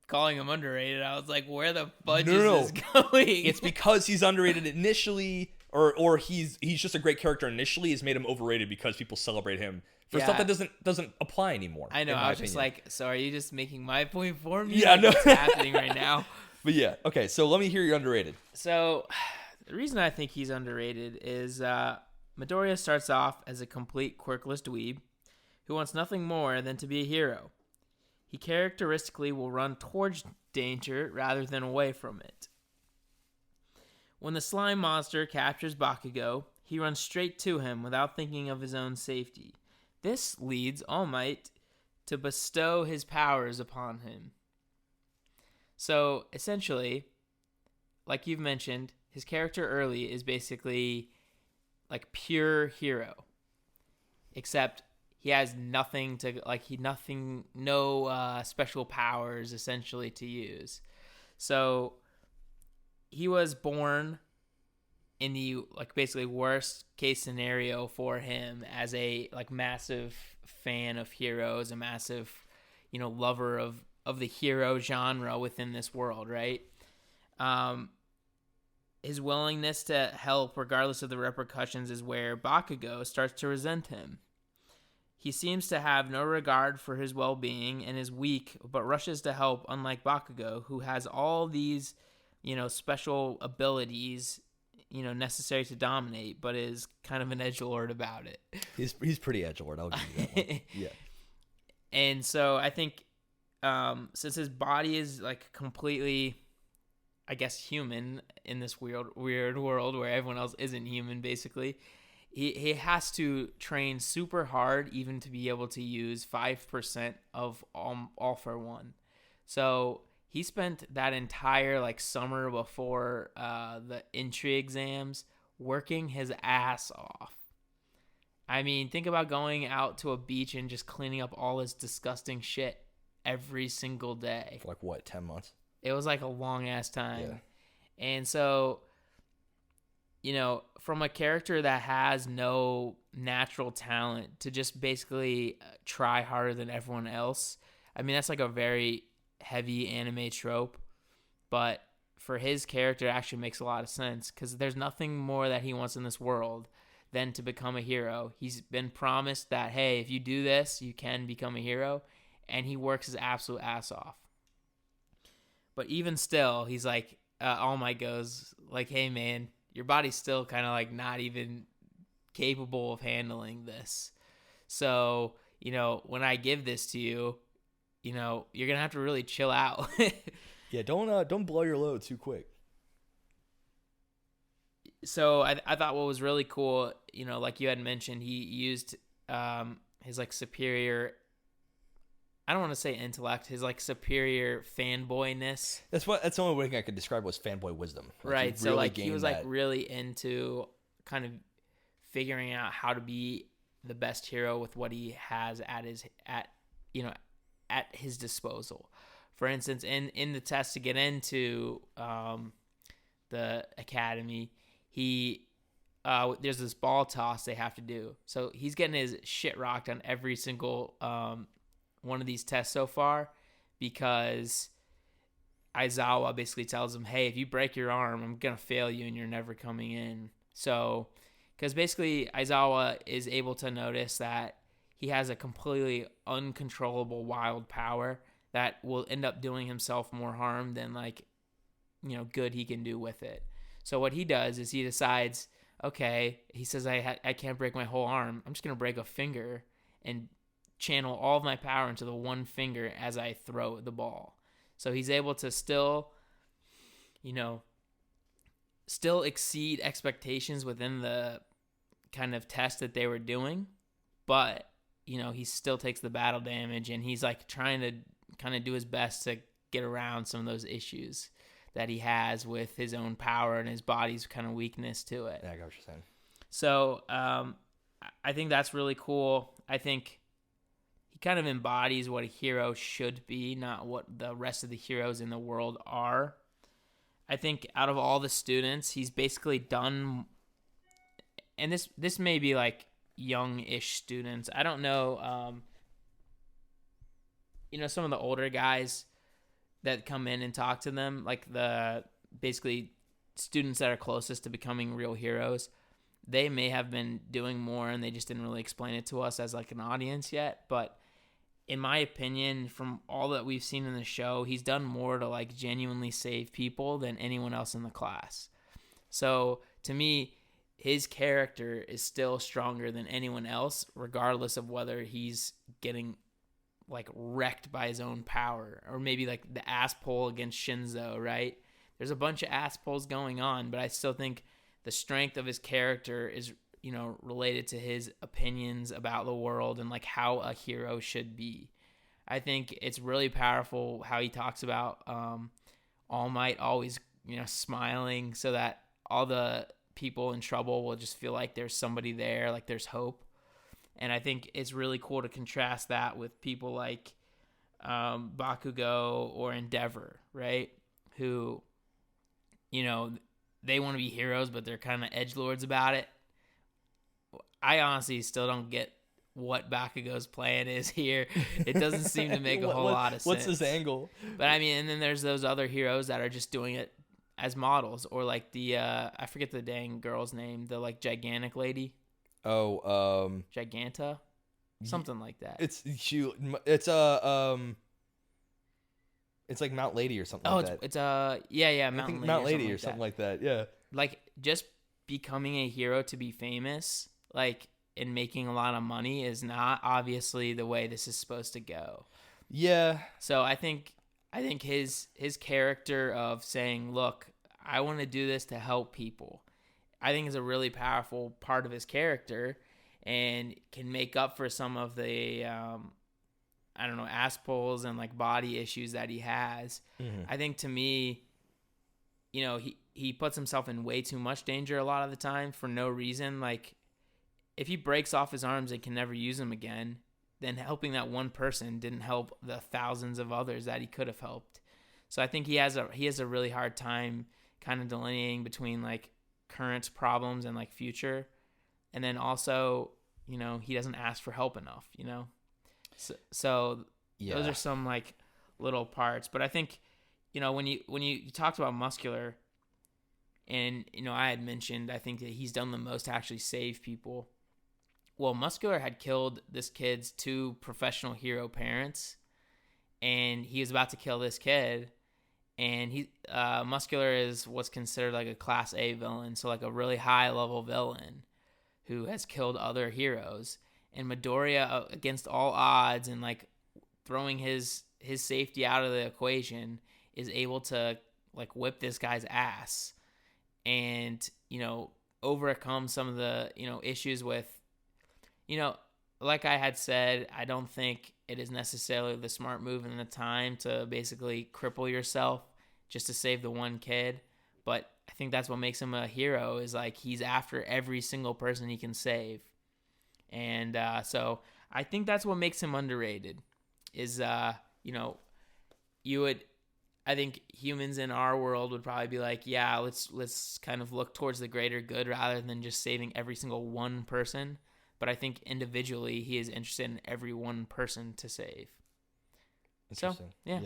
calling him underrated, I was like, where the fudge is this going? It's because he's underrated initially, or he's just a great character initially, has made him overrated because people celebrate him for stuff that doesn't apply anymore. I know. I was just like, so are you just making my point for me? Yeah, like, what's happening right now? But yeah, okay. So let me hear your underrated. So the reason I think he's underrated is Midoriya starts off as a complete quirkless dweeb who wants nothing more than to be a hero. He characteristically will run towards danger rather than away from it. When the slime monster captures Bakugo, he runs straight to him without thinking of his own safety. This leads All Might to bestow his powers upon him. So, essentially, like you've mentioned, his character early is basically like pure hero, except he has nothing to no special powers essentially to use. So he was born in the basically worst case scenario for him as a massive fan of heroes, a massive lover of the hero genre within this world, right? His willingness to help regardless of the repercussions is where Bakugo starts to resent him. He seems to have no regard for his well-being and is weak, but rushes to help, unlike Bakugo, who has all these, special abilities, necessary to dominate, but is kind of an edgelord about it. He's pretty edgelord, I'll give you that one. Yeah. And so I think since his body is completely, I guess, human in this weird world where everyone else isn't human, basically, he has to train super hard even to be able to use 5% of all for one. So he spent that entire summer before the entry exams working his ass off. I mean, think about going out to a beach and just cleaning up all this disgusting shit every single day. For like what, 10 months? It was like a long ass time. Yeah. And so, from a character that has no natural talent to just basically try harder than everyone else, I mean, that's like a very heavy anime trope. But for his character, it actually makes a lot of sense because there's nothing more that he wants in this world than to become a hero. He's been promised that, hey, if you do this, you can become a hero. And he works his absolute ass off. But even still, he's like, All Might goes, like, hey, man, your body's still kind of like not even capable of handling this. So, when I give this to you, you're going to have to really chill out. Yeah, don't blow your load too quick. So I thought what was really cool, like you had mentioned, he used his like superior, I don't want to say intellect, his like superior fanboyness. That's the only way I could describe was fanboy wisdom. Like, right. So like he was like really into kind of figuring out how to be the best hero with what he has at his disposal. For instance, in the test to get into the academy, there's this ball toss they have to do. So he's getting his shit rocked on every single one of these tests so far because Aizawa basically tells him, hey, if you break your arm, I'm going to fail you and you're never coming in. So, because basically Aizawa is able to notice that he has a completely uncontrollable wild power that will end up doing himself more harm than good he can do with it. So what he does is he decides, okay, he says, I can't break my whole arm. I'm just going to break a finger and channel all of my power into the one finger as I throw the ball. So he's able to still exceed expectations within the kind of test that they were doing. But, he still takes the battle damage and he's like trying to kind of do his best to get around some of those issues that he has with his own power and his body's kind of weakness to it. Yeah, I got what you're saying. So I think that's really cool. I think he kind of embodies what a hero should be, not what the rest of the heroes in the world are. I think out of all the students, he's basically done, and this may be like young-ish students. I don't know, some of the older guys that come in and talk to them, like the basically students that are closest to becoming real heroes, they may have been doing more and they just didn't really explain it to us as like an audience yet. But in my opinion, from all that we've seen in the show, he's done more to like genuinely save people than anyone else in the class. So to me, his character is still stronger than anyone else, regardless of whether he's getting like wrecked by his own power, or maybe like the ass pull against Shinzo, right? There's a bunch of ass pulls going on, but I still think the strength of his character is, related to his opinions about the world and like how a hero should be. I think it's really powerful how he talks about All Might always, smiling so that all the people in trouble will just feel like there's somebody there, like there's hope. And I think it's really cool to contrast that with people like Bakugo or Endeavor, right? Who, they want to be heroes, but they're kind of edgelords about it. I honestly still don't get what Bakugo's plan is here. It doesn't seem to make a whole lot of sense. What's his angle? But I mean, and then there's those other heroes that are just doing it as models, or like the I forget the dang girl's name, the like gigantic lady. Oh, Giganta, something like that. It's like Mount Lady or something like that. It's Mount Lady or something like that. Yeah. Like just becoming a hero to be famous, like, and making a lot of money is not obviously the way this is supposed to go. Yeah. So I think his character of saying, "Look, I want to do this to help people," I think is a really powerful part of his character, and can make up for some of the ass pulls and like body issues that he has. Mm-hmm. I think to me, he puts himself in way too much danger a lot of the time for no reason. Like, if he breaks off his arms and can never use them again, then helping that one person didn't help the thousands of others that he could have helped. So I think he has a really hard time kind of delineating between like current problems and like future, and then also, you know, he doesn't ask for help enough, you know. So those are some like little parts, but I think, you know, when you talked about Muscular, and you know, I had mentioned I think that he's done the most to actually save people. Well, Muscular had killed this kid's 2 professional hero parents, and he was about to kill this kid. And Muscular is what's considered like a Class A villain, so like a really high level villain who has killed other heroes. And Midoriya, against all odds and like throwing his safety out of the equation, is able to like whip this guy's ass, and you know, overcome some of the, you know, issues with, you know, like I had said, I don't think it is necessarily the smart move in the time to basically cripple yourself just to save the one kid. But I think that's what makes him a hero, is like he's after every single person he can save. And so I think that's what makes him underrated is, you know, I think humans in our world would probably be like, yeah, let's kind of look towards the greater good rather than just saving every single one person. But I think individually he is interested in every one person to save. Interesting. So,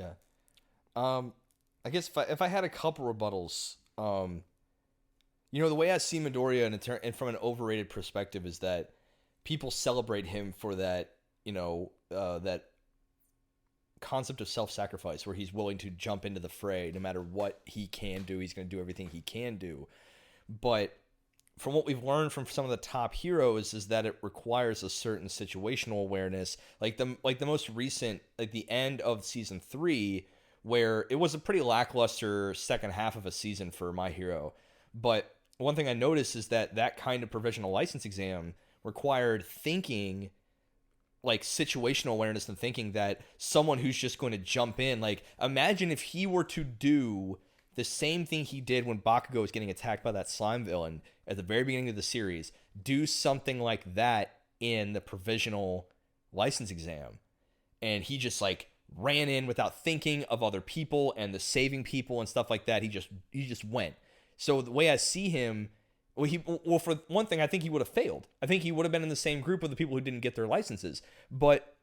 yeah. I guess if I had a couple rebuttals, you know, the way I see Midoriya and from an overrated perspective is that people celebrate him for that, you know, that concept of self-sacrifice where he's willing to jump into the fray no matter what he can do. He's going to do everything he can do. But from what we've learned from some of the top heroes is that it requires a certain situational awareness, like the most recent, like the end of season 3, where it was a pretty lackluster second half of a season for My Hero. But one thing I noticed is that kind of provisional license exam required thinking, like situational awareness, and thinking that someone who's just going to jump in, like imagine if he were to do the same thing he did when Bakugo was getting attacked by that slime villain at the very beginning of the series, do something like that in the provisional license exam. And he just like ran in without thinking of other people and the saving people and stuff like that. He just went. So the way I see him, well, for one thing, I think he would have failed. I think he would have been in the same group of the people who didn't get their licenses. But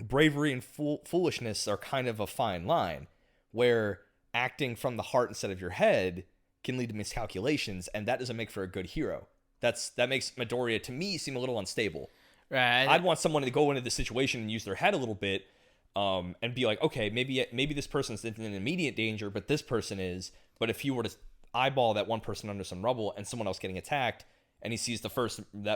bravery and foolishness are kind of a fine line, where acting from the heart instead of your head can lead to miscalculations, and that doesn't make for a good hero. That makes Midoriya, to me, seem a little unstable. Right. I'd want someone to go into the situation and use their head a little bit, and be like, okay, maybe this person's in immediate danger, but this person is. But if you were to eyeball that one person under some rubble and someone else getting attacked, and he sees that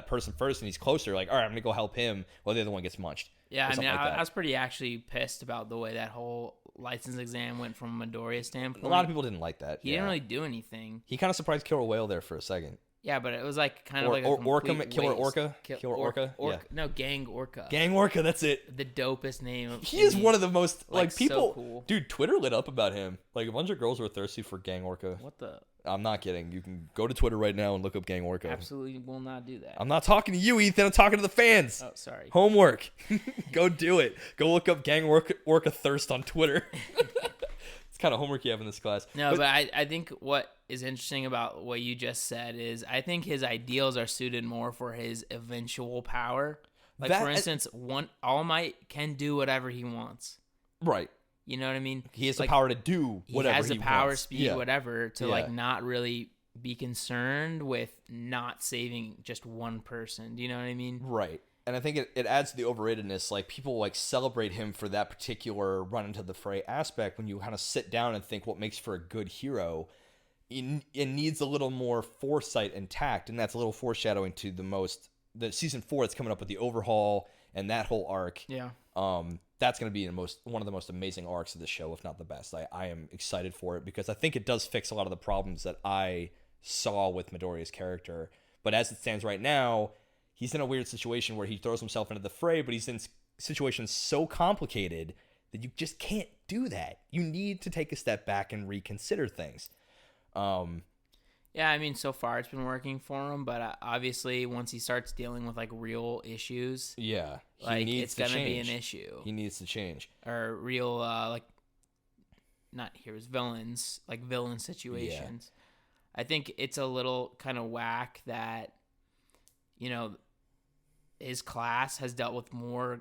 person first and he's closer, like, all right, I'm gonna go help him while the other one gets munched. Yeah, I mean, I was pretty actually pissed about the way that whole license exam went from Midoriya's standpoint. A lot of people didn't like that. He didn't really do anything. He kind of surprised Killer Whale there for a second. Yeah, but it was like kind of like a Killer Orca. Killer Orca. Yeah. No, Gang Orca. Gang Orca. That's it. The dopest name. He is one of the most like people. So cool. Dude, Twitter lit up about him. Like a bunch of girls were thirsty for Gang Orca. What the? I'm not kidding. You can go to Twitter right now and look up Gang Orca. Absolutely will not do that. I'm not talking to you, Ethan. I'm talking to the fans. Oh, sorry. Homework. Go do it. Go look up Gang Orca thirst on Twitter. It's kind of homework you have in this class. No, but I think what is interesting about what you just said is I think his ideals are suited more for his eventual power. Like, for instance, All Might can do whatever he wants. Right. You know what I mean? He has the power to do whatever he wants. He has the power, speed, yeah. whatever, to like not really be concerned with not saving just one person. Do you know what I mean? Right. And I think it adds to the overratedness. Like, people like celebrate him for that particular run into the fray aspect. When you kind of sit down and think what makes for a good hero, it needs a little more foresight and tact. And that's a little foreshadowing to the season 4 that's coming up with the overhaul and that whole arc. Yeah. That's going to be one of the most amazing arcs of the show, if not the best. I am excited for it because I think it does fix a lot of the problems that I saw with Midoriya's character. But as it stands right now, he's in a weird situation where he throws himself into the fray, but he's in situations so complicated that you just can't do that. You need to take a step back and reconsider things. Yeah, Yeah, I mean, so far it's been working for him, but obviously once he starts dealing with like real issues, Yeah, he like needs it's to gonna change. be an issue. He needs to change. Or real like not heroes, villains, like villain situations. I think it's a little kind of whack that, you know, his class has dealt with more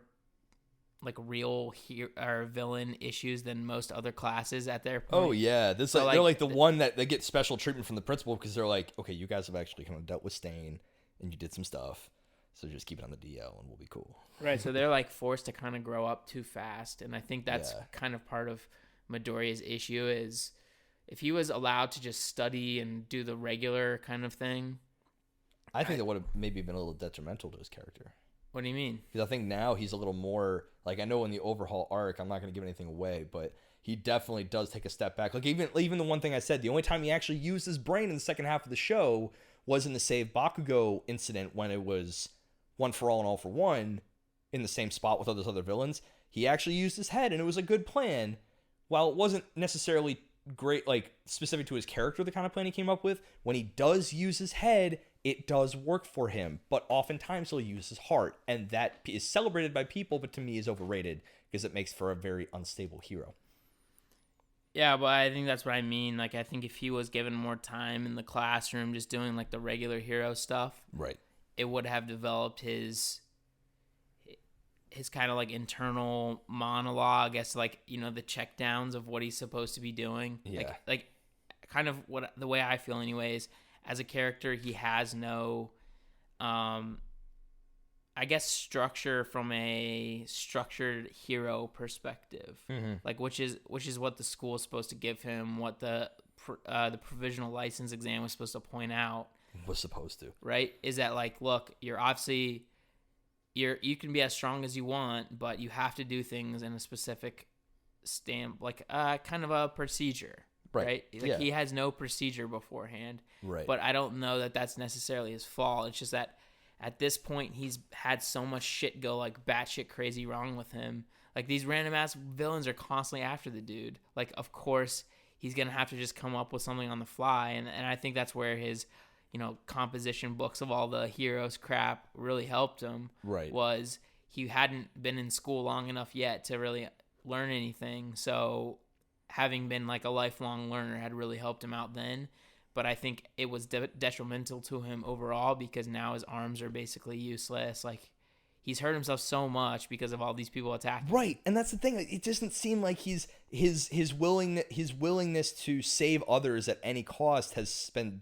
like real or villain issues than most other classes at their point. Oh yeah, this So, they're like the one that they get special treatment from the principal because they're like, okay, you guys have actually kind of dealt with Stain and you did some stuff, so just keep it on the DL and we'll be cool. Right, so they're like forced to kind of grow up too fast, and I think that's Yeah. kind of part of Midoriya's issue is if he was allowed to just study and do the regular kind of thing. I think that would have maybe been a little detrimental to his character. What do you mean? Because I think now he's a little more like, I know in the overhaul arc, I'm not going to give anything away, but he definitely does take a step back. Like even the one thing I said, the only time he actually used his brain in the second half of the show was in the Save Bakugo incident when it was one for all and all for one in the same spot with all those other villains. He actually used his head and it was a good plan. While it wasn't necessarily great, like specific to his character, the kind of plan he came up with, when he does use his head, it does work for him, but oftentimes he'll use his heart, and that is celebrated by people, but to me is overrated because it makes for a very unstable hero. Yeah, but I think that's what I mean. Like, I think if he was given more time in the classroom just doing, like, the regular hero stuff, Right, it would have developed his kind of, like, internal monologue as, like, you know, the checkdowns of what he's supposed to be doing. Yeah. Like kind of what the way I feel anyways, as a character, he has no, I guess, structure from a structured hero perspective, like which is what the school is supposed to give him, what the provisional license exam was supposed to point out. Was supposed to, right? Is that like, look, you're obviously you can be as strong as you want, but you have to do things in a specific stamp, like kind of a procedure. Right? Like yeah. He has no procedure beforehand. Right. But I don't know that that's necessarily his fault. It's just that at this point, he's had so much shit go like batshit crazy wrong with him. Like these random ass villains are constantly after the dude. Like, of course, he's going to have to just come up with something on the fly. And I think that's where his, you know, composition books of all the heroes crap really helped him. Right. Was he hadn't been in school long enough yet to really learn anything. So having been like a lifelong learner had really helped him out then, but I think it was detrimental to him overall because now his arms are basically useless. Like he's hurt himself so much because of all these people attacking. Right, and that's the thing. It doesn't seem like his willingness to save others at any cost has been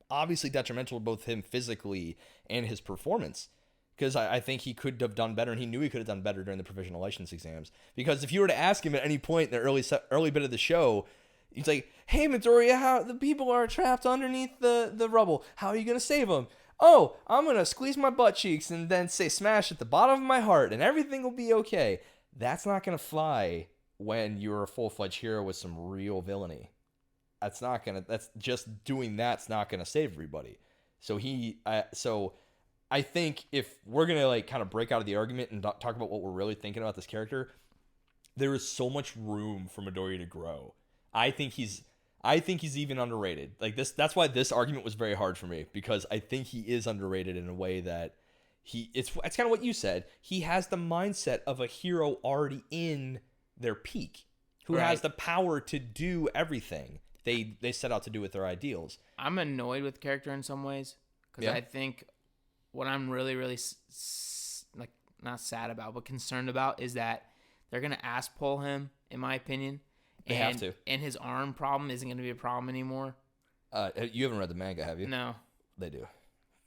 obviously detrimental to both him physically and his performance. Because I think he could have done better, and he knew he could have done better during the provisional license exams. Because if you were to ask him at any point in the early bit of the show, he's like, "Hey, Midoriya, how the people are trapped underneath the rubble. How are you gonna save them?" "Oh, I'm gonna squeeze my butt cheeks and then say smash at the bottom of my heart, and everything will be okay." That's not gonna fly when you're a full-fledged hero with some real villainy. That's just doing that's not gonna save everybody. So I think if we're going to like kind of break out of the argument and talk about what we're really thinking about this character, there is so much room for Midoriya to grow. I think he's even underrated. Like that's why this argument was very hard for me, because I think he is underrated in a way that it's kind of what you said. He has the mindset of a hero already in their peak, who has the power to do everything they set out to do with their ideals. I'm annoyed with the character in some ways because I think what I'm really, really like not sad about, but concerned about is that they're gonna ass pull him, in my opinion. They have to, and his arm problem isn't gonna be a problem anymore. You haven't read the manga, have you? No, they do.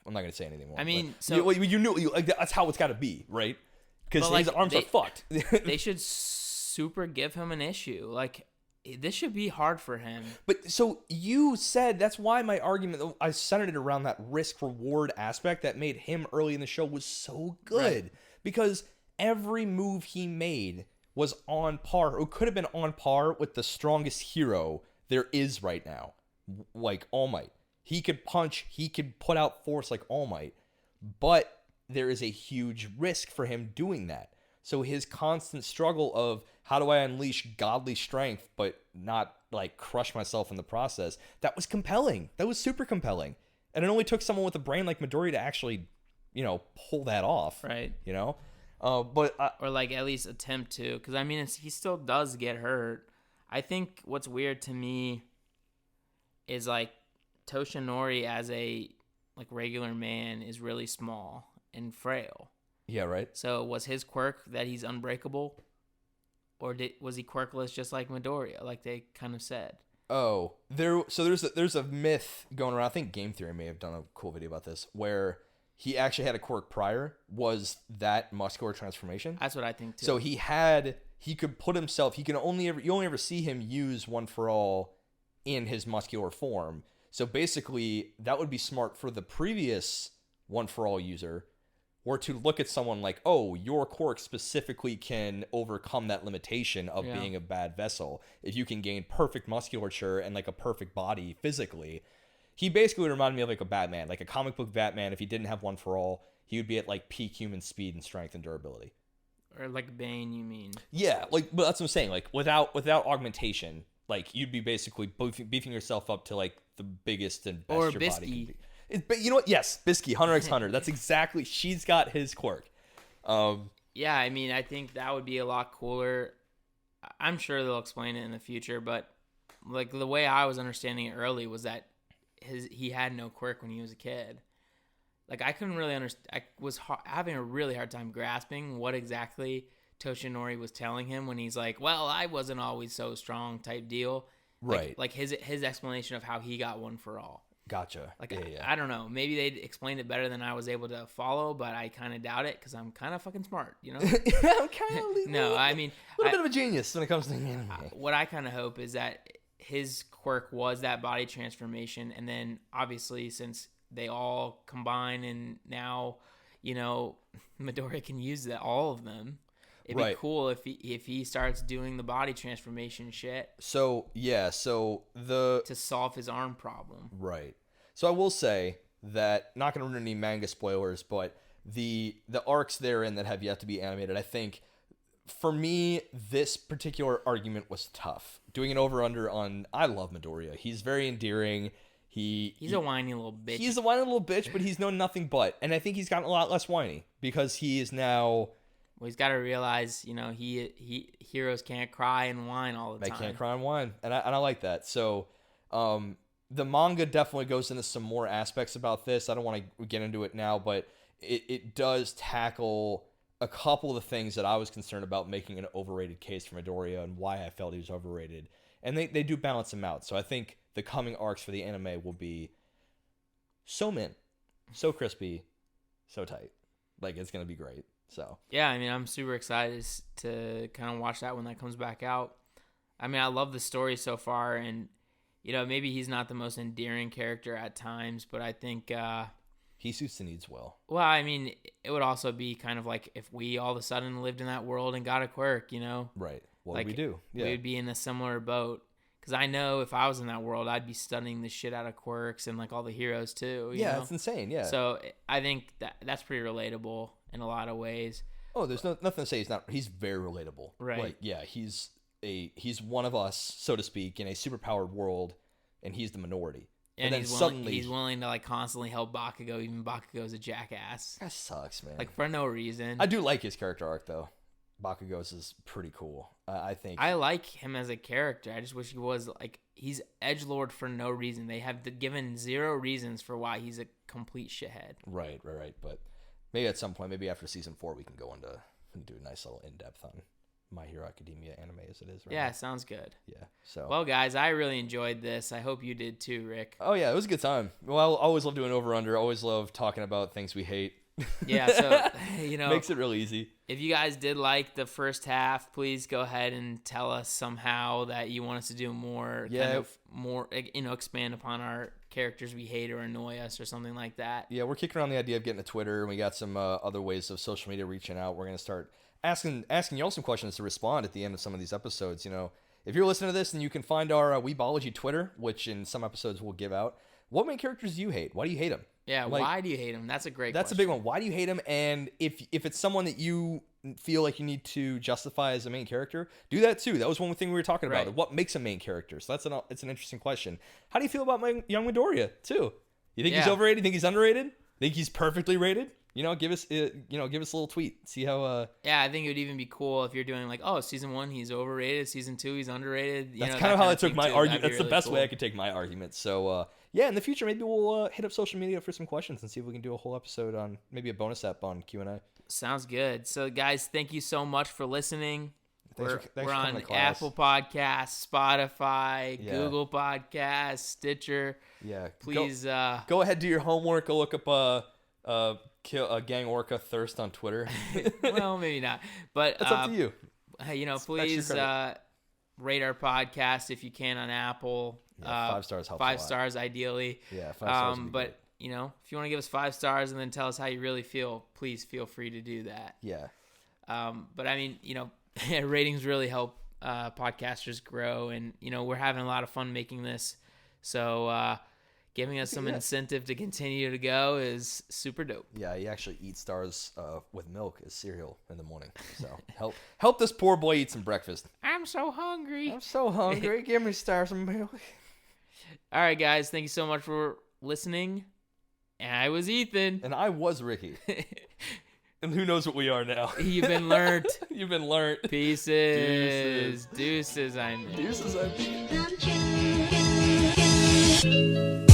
I'm not gonna say anything more. I mean, you knew like, that's how it's got to be, right? Because his arms are fucked. They should super give him an issue. Like this should be hard for him. But so you said that's why my argument, I centered it around that risk reward aspect that made him early in the show was so good, right? Because every move he made was on par, or could have been on par with the strongest hero there is right now, like All Might. He could punch, he could put out force like All Might, but there is a huge risk for him doing that. So his constant struggle of how do I unleash godly strength but not like crush myself in the process. That was compelling. That was super compelling. And it only took someone with a brain like Midoriya to actually, pull that off. Right. Or like at least attempt to, because I mean, he still does get hurt. I think what's weird to me is like Toshinori as a like regular man is really small and frail. Yeah, right. So was his quirk that he's unbreakable, or was he quirkless just like Midoriya, like they kind of said? Oh, there's a myth going around. I think Game Theory may have done a cool video about this, where he actually had a quirk prior. Was that muscular transformation? That's what I think too. So he could put himself. You only ever see him use One for All in his muscular form. So basically, that would be smart for the previous One for All user, or to look at someone like, oh, your quirk specifically can overcome that limitation of being a bad vessel. If you can gain perfect musculature and like a perfect body physically. He basically reminded me of like a Batman, like a comic book Batman. If he didn't have One for All, he would be at like peak human speed and strength and durability. Or like Bane, you mean? Yeah, but that's what I'm saying. Like without augmentation, like you'd be basically beefing yourself up to like the biggest and best or your Bisky. body can be. But you know what? Yes, Bisky, Hunter x Hunter. That's exactly. She's got his quirk. Yeah, I mean, I think that would be a lot cooler. I'm sure they'll explain it in the future, but like the way I was understanding it early was that he had no quirk when he was a kid. Like I couldn't really understand. I was having a really hard time grasping what exactly Toshinori was telling him when he's like, "Well, I wasn't always so strong," type deal. Right. Like his explanation of how he got One for All. Gotcha. Like yeah. I don't know. Maybe they explained it better than I was able to follow, but I kind of doubt it because I'm kind of fucking smart, you know. I'm kind of no. I mean, a little bit of a genius when it comes to anime. What I kind of hope is that his quirk was that body transformation, and then obviously since they all combine and now, Midoriya can use all of them. It'd be cool if he starts doing the body transformation shit. So to solve his arm problem. Right. So I will say that, not going to ruin any manga spoilers, but the arcs therein that have yet to be animated, I think, for me, this particular argument was tough. Doing an over-under on, I love Midoriya. He's very endearing. He's a whiny little bitch. He's a whiny little bitch, but he's known nothing but. And I think he's gotten a lot less whiny because he is now... Well, he's got to realize, heroes can't cry and whine all the time. They can't cry and whine, and I like that. So, the manga definitely goes into some more aspects about this. I don't want to get into it now, but it does tackle a couple of the things that I was concerned about making an overrated case for Midoriya and why I felt he was overrated, and they do balance him out. So I think the coming arcs for the anime will be so mint, so crispy, so tight. Like it's gonna be great. So yeah, I mean, I'm super excited to kind of watch that when that comes back out. I mean, I love the story so far, and maybe he's not the most endearing character at times, but I think he suits the needs well. Well, I mean, it would also be kind of like if we all of a sudden lived in that world and got a quirk, Right. Well, like, we do. Yeah. We would be in a similar boat. Because I know if I was in that world, I'd be studying the shit out of quirks and like all the heroes too. Yeah, it's insane. Yeah. So I think that's pretty relatable in a lot of ways. Oh, there's nothing to say. He's very relatable. Right. Like, yeah, he's one of us, so to speak, in a superpowered world, and he's the minority. And then he's willing to like constantly help Bakugo, even Bakugo's a jackass. That sucks, man. Like for no reason. I do like his character arc though. Bakugo's is pretty cool. I think I like him as a character. I just wish he was like he's edgelord for no reason. They have given zero reasons for why he's a complete shithead. Right. But maybe at some point, maybe after season 4, we can do a nice little in-depth on My Hero Academia anime as it is right Yeah, now. sounds good. Yeah. So well, guys, I really enjoyed this. I hope you did too, Rick. Oh yeah, it was a good time. Well, I always love doing over/under. Always love talking about things we hate. Yeah, so makes it real easy. If you guys did like the first half, please go ahead and tell us somehow that you want us to do more. Yeah. More, expand upon our characters we hate or annoy us or something like that. Yeah, we're kicking around the idea of getting a Twitter, and we got some other ways of social media reaching out. We're gonna start asking y'all some questions to respond at the end of some of these episodes. If you're listening to this, then you can find our Weebology Twitter, which in some episodes we'll give out. What main characters do you hate? Why do you hate them? Yeah, Like, why do you hate him? That's a great That's question. a big one. Why do you hate him? And if it's someone that you feel like you need to justify as a main character, do that too. That was one thing we were talking about. Right. What makes a main character? So it's an interesting question. How do you feel about my young Midoriya too? You think he's overrated? Think he's underrated? Think he's perfectly rated? Give us a little tweet. See how. Yeah, I think it would even be cool if you're doing like, oh, season 1 he's overrated, season 2 he's underrated. That's kind of how I took my argument. That's really the best cool. way I could take my argument. So yeah, in the future maybe we'll hit up social media for some questions and see if we can do a whole episode on maybe a bonus app on Q&A. Sounds good. So guys, thank you so much for listening. Thanks We're for coming on to class. Apple Podcasts, Spotify, Google Podcasts, Stitcher. Yeah. Please Go ahead, do your homework. Go look up Gang Orca Thirst on Twitter. well, maybe not. But It's up to you. Please rate our podcast if you can on Apple. Yeah, 5 stars helps 5 a lot. stars ideally. Yeah, 5 stars. Would be But if you want to give us 5 stars and then tell us how you really feel, please feel free to do that. Yeah. But I mean, ratings really help podcasters grow, and we're having a lot of fun making this. So giving us some incentive to continue to go is super dope. Yeah, you actually eat stars with milk as cereal in the morning. So help this poor boy eat some breakfast. I'm so hungry. I'm so hungry. Give me stars and milk. All right, guys. Thank you so much for listening. I was Ethan. And I was Ricky. And who knows what we are now. You've been learnt. You've been learnt. Pieces. Deuces, I mean. Deuces, I mean.